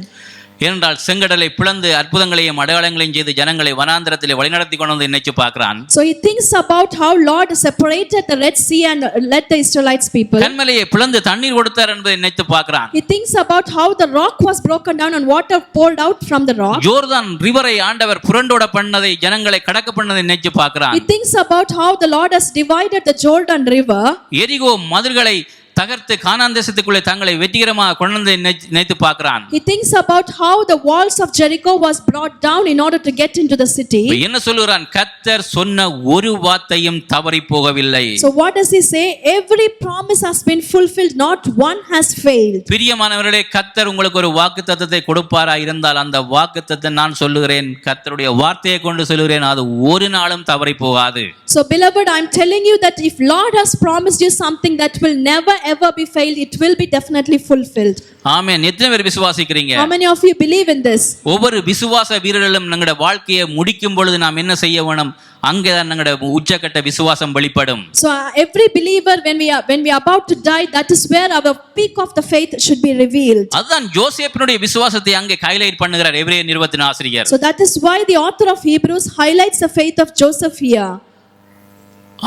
ஏனென்றால் செங்கடலை பிளந்து அற்புதங்களையும் அடையாளங்களையும் செய்து ஜனங்களை வனாந்திரத்திலே வழிநடத்தி கொண்டு வந்து நினைச்சு பார்க்கிறான்.
So he thinks about how Lord separated the Red Sea and led the Israelites people.
கன்மலையை பிளந்து தண்ணீர் கொடுத்தார் என்பதை நினைத்து பார்க்கிறான்.
He thinks about how the rock was broken down and water poured out from the rock.
Jordan ரிவரை ஆண்டவர் புரண்டோட பண்ணதை ஜனங்களை கடக்க பண்ணதை நினைச்சு பார்க்கிறான்.
He thinks about how the Lord has divided the Jordan River.
எரிகோ மதில்களை தகர்த்து கானான் தேசத்துக்குள்ளே தங்களை வெற்றிகரமாக கொண்டு வந்து நினைத்து பார்க்கிறான்.
He thinks about how the walls of Jericho was brought down in order to get into the city.
என்ன சொல்லுகிறான்? கர்த்தர் சொன்ன ஒரு வார்த்தையும் தவறி போகவில்லை.
So what does he say? Every promise has been fulfilled, not one has failed.
பிரியமானவர்களே, கர்த்தர் உங்களுக்கு ஒரு வாக்குத்தத்தத்தை கொடுப்பாரா இருந்தால் அந்த வாக்குத்தத்தத்தை நான் சொல்லுகிறேன், கர்த்தருடைய வார்த்தையை கொண்டு சொல்லுகிறேன், அது ஒரு நாளும் தவறி போகாது.
So beloved, I am telling you that if Lord has promised you something, that will never ever be failed, it will be definitely fulfilled.
ஆமென். எத்தனை பேர் விசுவாசிக்கிறீங்க?
How many of you believe in this?
ஒவ்வொரு விசுவாச வீரர்களும் நம்முடைய வாழ்க்கையை முடிக்கும் பொழுது நாம் என்ன செய்ய வேணும்? அங்கேதான் நம்முடைய உச்சக்கட்ட விசுவாசம் வெளிப்படும்.
So every believer, when we are about to die, that is where our peak of the faith should be revealed.
அதுதான் யோசேப்பினுடைய விசுவாசத்தை அங்கே ஹைலைட் பண்ணுகிறார் எபிரேயர் நிருபத்தின் ஆசிரியர்.
So that is why the author of Hebrews highlights the faith of Joseph here.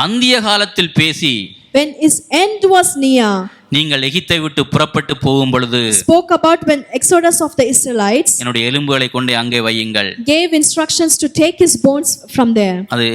அந்திய காலத்தில் பேசி,
when his end was near,
நீங்கள் எகிப்தை விட்டு புறப்பட்டு போகும் பொழுது,
spoke about when exodus of the Israelites,
என்னுடைய எலும்புகளை கொண்டு அங்கே வையுங்கள்,
gave instructions to take his bones from there.
அது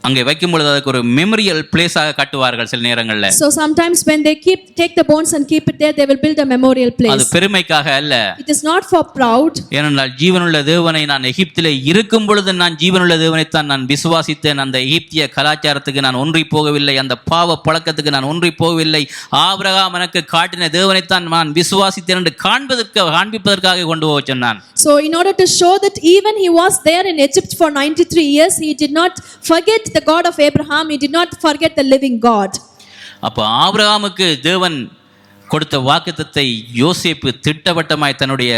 அங்கே வைக்கும் பொழுது அதுக்கு ஒரு மெமரியல் பிளேஸாக கட்டுவார்கள் சில நேரங்கள்ல.
So sometimes when they take the bones and keep it there, they will build a memorial place.
அது பெருமைக்காக அல்ல.
It is not for proud.
ஏனென்றால் ஜீவனுள்ள தேவனை நான் எகிப்திலே இருக்கும் பொழுது நான் ஜீவனுள்ள தேவனை தான் நான் விசுவாசித்தேன். அந்த எகிப்திய கலாச்சாரத்துக்கு நான் ஒன்றி போகவில்லை, அந்த பாவ பழக்கத்துக்கு நான் ஒன்றி போகவில்லை. ஆபிரகாம் எனக்கு காட்டின தேவனை தான் நான் விசுவாசித்தேன் என்று காண்பிப்பதற்காக கொண்டு போக சொன்னான்.
So in order to show that even he was there in Egypt for 93 years, he did not forget the God of Abraham, he did not forget the living God.
அப்ப ஆபிரகாமுக்கு தேவன் கொடுத்த வாக்குத்தத்தை யோசேப்பு திட்டவட்டமாய் தன்னுடைய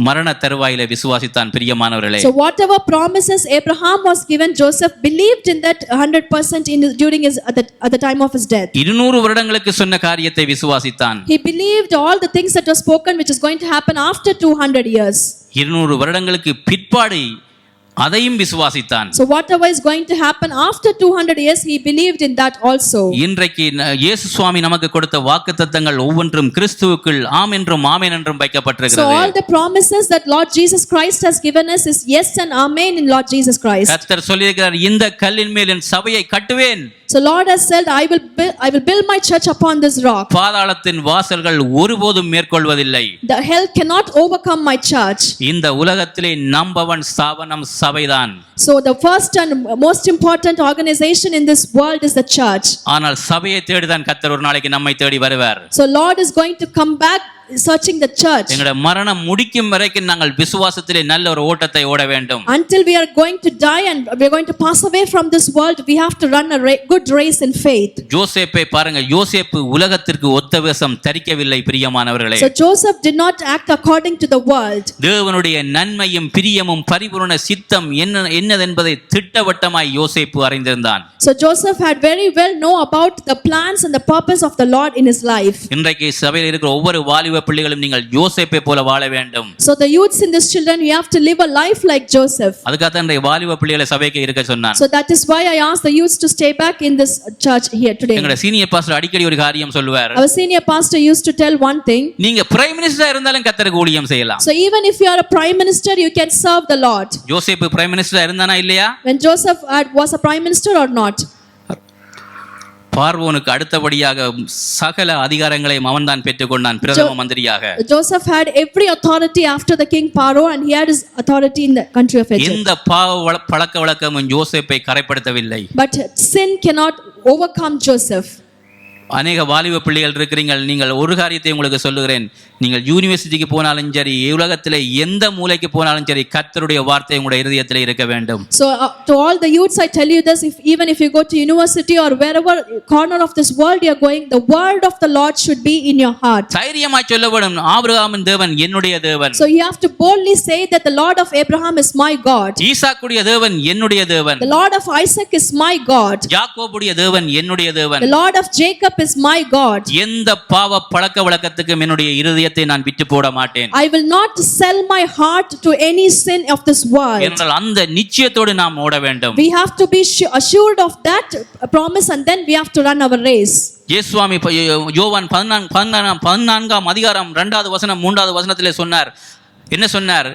மரண தருவாயிலே விசுவாசித்தான். பிரியமானவர்களே,
so whatever promises Abraham was given, Joseph believed in that 100% during his at the time of his death.
200 வருடங்களுக்கு சொன்ன காரியத்தை விசுவாசித்தான்.
He believed all the things that were spoken which is going to happen after 200 years.
200 வருடங்களுக்கு பிற்பாடு அதையும் விசுவாசித்தான்.
So whatever is going to happen after 200 years, he believed in that also.
இன்றைக்கு இயேசு சுவாமி நமக்கு கொடுத்த வாக்குத்தத்தங்கள் ஒவ்வொன்றும் கிறிஸ்துவுக்குள் ஆம் என்றும் ஆமென் என்றும் வைக்கப்பட்டிருக்கிறது.
So all the promises that Lord Jesus Christ has given us is yes and amen in Lord Jesus Christ.
கர்த்தர் சொல்லியிருக்கிறார், இந்த கல்லின் மேல் என் சபையை கட்டுவேன்.
So Lord has said, I will build my church upon this rock.
பாதாளத்தின் வாசல்கள் ஒருபோதும் மேற்கொள்வதில்லை.
The hell cannot overcome my church.
இந்த உலகத்திலே நம்பவன் ஸ்தாபனம் சபைதான்.
So the first and most important organization in this world is the church.
ஆனால் சபையை தேடிதான் கர்த்தர் ஒரு நாளைக்கு நம்மை தேடி வருவார்.
So Lord is going to come back searching the church.
எங்களுடைய மரணம் முடிக்கும் வரைக்கும் நாங்கள் விசுவாசத்திலே நல்ல ஒரு ஓட்டத்தை ஓட வேண்டும்.
Until we are going to die and we are going to pass away from this world, we have to run a good race in faith.
யோசேப்பை பாருங்க, யோசேப்பு உலகத்திற்கு ஒத்த வேஷம் தரிக்கவில்லை. பிரியமானவர்களே,
So Joseph did not act according to the world.
தேவனுடைய நன்மையும் பிரியமும் பரிபூரண சித்தம் என்னதென்பதை திட்டவட்டமாய் யோசேப்பு அறிந்திருந்தான்.
So Joseph had very well know about the plans and the purpose of the Lord in his life.
இன்றைக்கு சபையில் இருக்கிற ஒவ்வொரு வாலிப பிள்ளைகளும் நீங்கள் யோசேப்பை போல வாழ வேண்டும்.
So the youths in this children, you have to live a life like Joseph.
அதுக்காக தான் வாலிப பிள்ளைகளை சபைக்கு இருக்க சொன்னான்.
So that is why I asked the youths to stay back in this church here today.
எங்க சீனியர் பாஸ்டர் அடிக்கடி ஒரு காரியம் சொல்லுவார்.
Our senior pastor used to tell one thing.
நீங்க பிரைம் மினிஸ்டரா இருந்தாலும் கர்த்தருக்கு ஊழியம் செய்யலாம்.
So even if you are a prime minister, you can serve the Lord.
யோசேப்பு பிரைம் மினிஸ்டரா இருந்தானா இல்லையா?
When Joseph was a prime minister or not?
பார்வோனுக்கு அடுத்தபடியாக சகல அதிகாரங்களையும் அவன்தான் பெற்றுக்கொண்டான் பிரதம மந்திரியாக.
Joseph had every authority after the king Pharaoh, and he had his authority in the country of Egypt.
இந்த பாவ பழக்க வழக்கமும் யோசேப்பை கரைப்படுத்தவில்லை.
But sin cannot overcome Joseph.
அநேக வாலிப பிள்ளைகள் இருக்கிறீர்கள். நீங்கள் ஒரு காரியத்தை உங்களுக்கு சொல்லுகிறேன். நீங்கள் யூனிவர்சிட்டிக்கு போனாலும் சரி, உலகத்தில் எந்த மூலைக்கு போனாலும் சரி, கர்த்தருடைய வார்த்தை உங்களுடைய இருதயத்தில் இருக்க வேண்டும்.
So to all the youths I tell you this, even if you go to university or wherever corner of this world you are going, the word of the Lord should be in your heart.
தைரியமாய் சொல்ல வேண்டும், ஆபிரகாமின் தேவன் என்னுடைய தேவன்.
So you have to boldly say that the Lord of Abraham is my God.
ஈசாக்குடைய தேவன் என்னுடைய தேவன்.
The Lord of Isaac is my God.
யாக்கோபுடைய தேவன் என்னுடைய தேவன்.
The Lord of Jacob is my God.
எந்த பாவ பழக்க வழக்கத்துக்கும் என்னுடைய இருதயத்தை நான் விட்டு போட மாட்டேன்.
I will not sell my heart to any sin of this world.
என்றால் அந்த நிச்சயத்தோடு நாம் ஓட வேண்டும்.
We have to be assured of that promise, and then we have to run our race.
இயேசுவாமி யோவான் 14ஆம் அதிகாரம் 2வது வசனம் 3வது வசனத்திலே சொன்னார். என்ன சொன்னார்?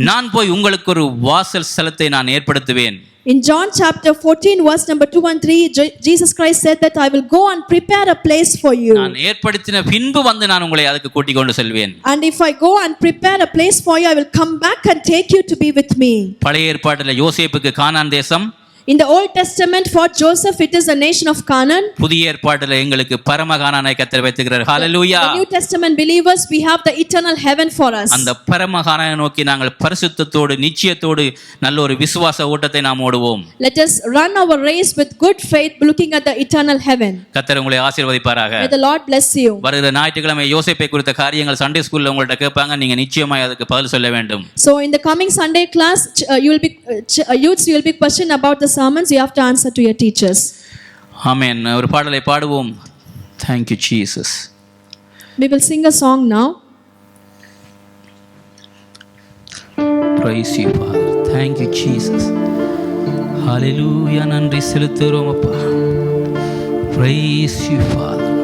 நான் போய் உங்களுக்கு ஒரு வாசல் ஸ்தலத்தை நான் ஏற்படுத்துவேன்.
In John chapter 14 verse number 2 and 3, Jesus Christ said that I will go and prepare a place for you.
நான் ஏற்படுத்தின பின்பு வந்து நான் உங்களை அதுக்கு கூட்டிக் கொண்டு செல்வேன்.
And if I go and prepare a place for you, I will come back and take you to be with me.
பழைய ஏற்பாட்டில் யோசேப்புக்கு கானான் தேசம்.
In the Old Testament for Joseph it is the nation of Canaan.
புதிய ஏற்பாட்டில் எங்களுக்கு பரம கானானை கர்த்தர் வைத்துகிறார். ஹalleluya.
The New Testament believers, we have the eternal heaven for us.
அந்த பரம கானானை நோக்கி நாங்கள் பரிசுத்தத்தோடு நிச்சயத்தோடு நல்ல ஒரு விசுவாச ஓட்டத்தை நாம் ஓடுவோம்.
Let us run our race with good faith, looking at the eternal heaven.
கர்த்தர் உங்களை ஆசீர்வதிப்பாராக.
May the Lord bless you.
வருகிற ஞாயிற்றுக்கிழமை யோசேப்பை குறித்த காரியங்கள் சண்டே ஸ்கூல்ல உங்கள்ட்ட கேட்பாங்க. நீங்க நிச்சயமாய் அதுக்கு பதில் சொல்ல வேண்டும்.
So in the coming Sunday class, you will be youths, you will be questioned about the sermons. You have to answer to your teachers.
ஆமென். ஒரு பாடலை பாடுவோம். Thank you Jesus.
We will sing a song now.
Praise you Father. Thank you Jesus. Hallelujah. நன்றி செலுத்துகிறோம் அப்பா. Praise you Father.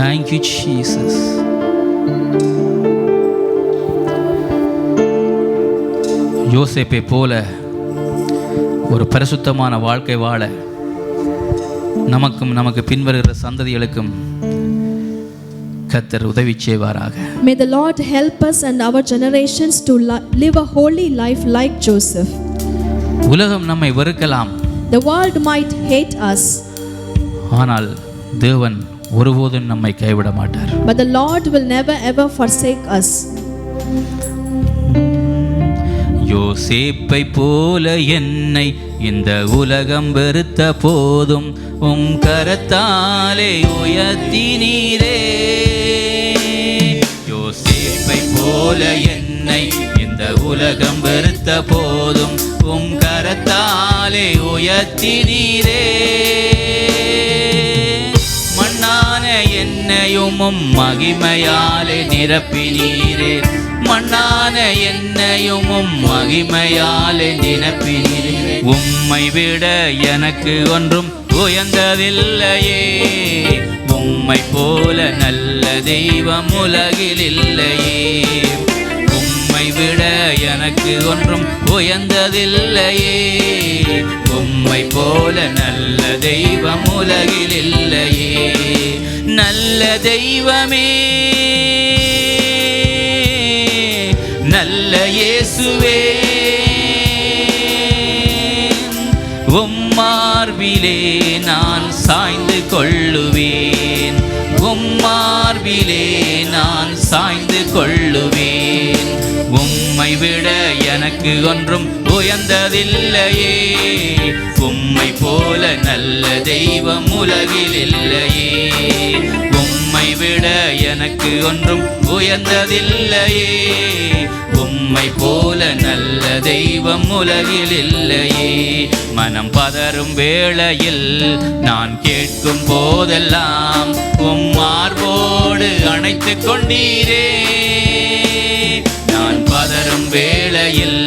Thank you Jesus. யோசேப்பை போல ஒரு பரிசுத்தமான வாழ்க்கை வாழ நமக்கு பின்வருகிற சந்ததிகளுக்கும் கர்த்தர் உதவி செய்வாராக.
May the Lord help us and our generations to live a holy life like Joseph.
உலகம் நம்மை வெறுக்கலாம்.
The world might hate us.
ஆனால் தேவன் ஒருபோதும் நம்மை கைவிட மாட்டார்.
But the Lord will never ever forsake us.
யோசேப்பை போல என்னை இந்த உலகம் வெறுத்த போதும் உம் கரத்தாலே உயர்த்தினீரே. யோசேப்பை போல என்னை இந்த உலகம் வெறுத்த போதும் உம் கரத்தாலே உயர்த்தினீரே. மண்ணான என்னையும் உம் மகிமையாலே நிரப்பினீரே. மண்ணான என்னையும் உம் மகிமையாலே நிரப்பினீரே. உம்மை விட எனக்கு ஒன்றும் உயர்ந்ததில்லையே. உம்மை போல நல்ல தெய்வம் உலகில் இல்லையே. உம்மை விட எனக்கு ஒன்றும் உயர்ந்ததில்லையே. உம்மை போல நல்ல தெய்வம் உலகில் இல்லையே. நல்ல தெய்வமே, நல்ல இயேசுவே, உம்மார்பிலே நான் சாய்ந்து கொள்ளுவேன். உம்மார்பிலே நான் சாய்ந்து கொள்ளுவேன். உம்மை விட எனக்கு ஒன்றும் உயர்ந்ததில்லையே. உம்மை போல நல்ல தெய்வம் உலகில் இல்லையே. உம்மை விட எனக்கு ஒன்றும் உயர்ந்ததில்லையே. உம்மை போல நல்ல தெய்வம் உலகில் இல்லையே. மனம் பதறும் வேளையில் நான் கேட்கும் போதெல்லாம் உம் மார்போடு அணைத்துக் கொண்டீரே. நான் பதறும் வேளையில்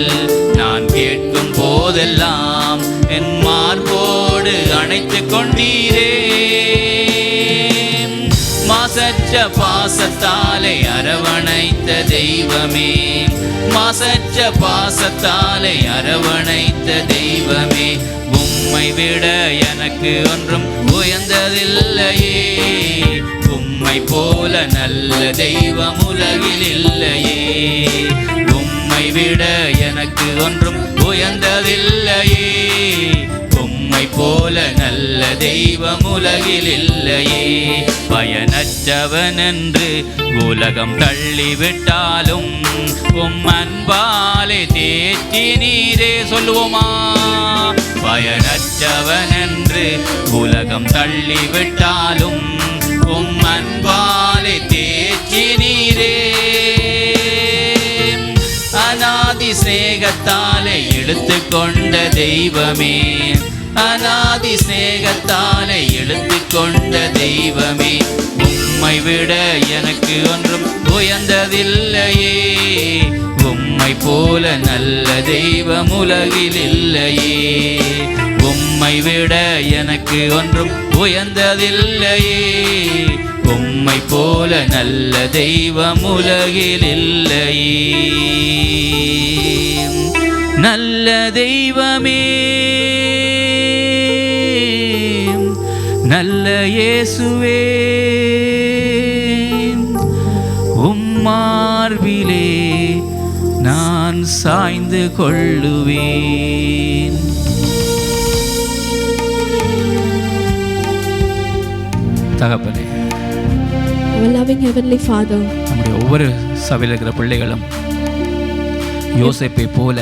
நான் கேட்கும் போதெல்லாம் என் மார்போடு அணைத்துக் கொண்டீரே. மாசற்ற பாசத்தாலே அரவணைத்த தெய்வமே, மாசற்ற பாசத்தாலே அரவணைத்த தெய்வமே, உம்மை உம்மை விட எனக்கு ஒன்றும் உயர்ந்ததில்லையே, உம்மை போல நல்ல தெய்வம் உலகில் இல்லையே. உம்மை விட எனக்கு ஒன்றும் உயர்ந்ததில்லையே, உம்மை போல நல்ல தெய்வம் உலகில் இல்லையே. பயனற்றவன் என்று உலகம் தள்ளிவிட்டாலும் உம் அன்பாலே தேற்றி நீரே. சொல்லுவோமா? பயனற்றவன் என்று உலகம் தள்ளிவிட்டாலும் உம் அன்பாலே தேற்றி நீரே. அநாதி சிநேகத்தாலே இழுத்துக்கொண்ட தெய்வமே, அநாதி சிநேகத்தாலே இழுத்துக்கொண்ட தெய்வமே, உம்மை விட எனக்கு ஒன்றும் உயர்ந்ததில்லையே, உம்மை போல நல்ல தெய்வம் உலகில் இல்லையே. உம்மை விட எனக்கு ஒன்றும் உயர்ந்ததில்லையே, உம்மை போல நல்ல தெய்வம் உலகில் இல்லையே. நல்ல தெய்வமே, நல்ல இயேசுவே, உம்மார்பிலே நான் சாய்ந்து கொள்ளுவேன். தகப்பனே,
Our loving Heavenly Father,
நம்முடைய ஒவ்வொரு சபையில் இருக்கிற பிள்ளைகளும் யோசேப்பை போல,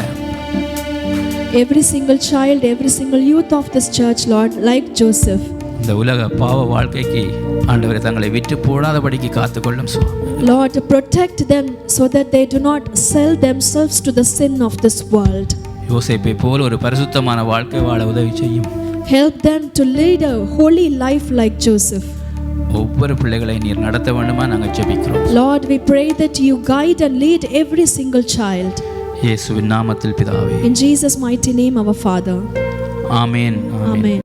every single child, every single youth of this church, Lord, like Joseph,
இந்த உலக பாவ வாழ்க்கைக்கு ஆண்டவரை தங்களை விட்டு போடாதபடிக்கு காத்துக்கொள்ளும் சுவாமி.
Lord, to protect them so that they do not sell themselves to the sin of this world.
யோசேப்பை போல ஒரு பரிசுத்தமான வாழ்க்கை வாழ உதவி செய்யும்.
Help them to lead a holy life like Joseph.
ஒவ்வொரு பிள்ளைகளை நீர் நடத்த வேண்டுமா நாங்கள் ஜெபிக்கிறோம்.
Lord, we pray that you guide and lead every single child.
இயேசுவின் நாமத்தில் பிதாவே.
In Jesus' mighty name, our Father.
Amen.
Amen.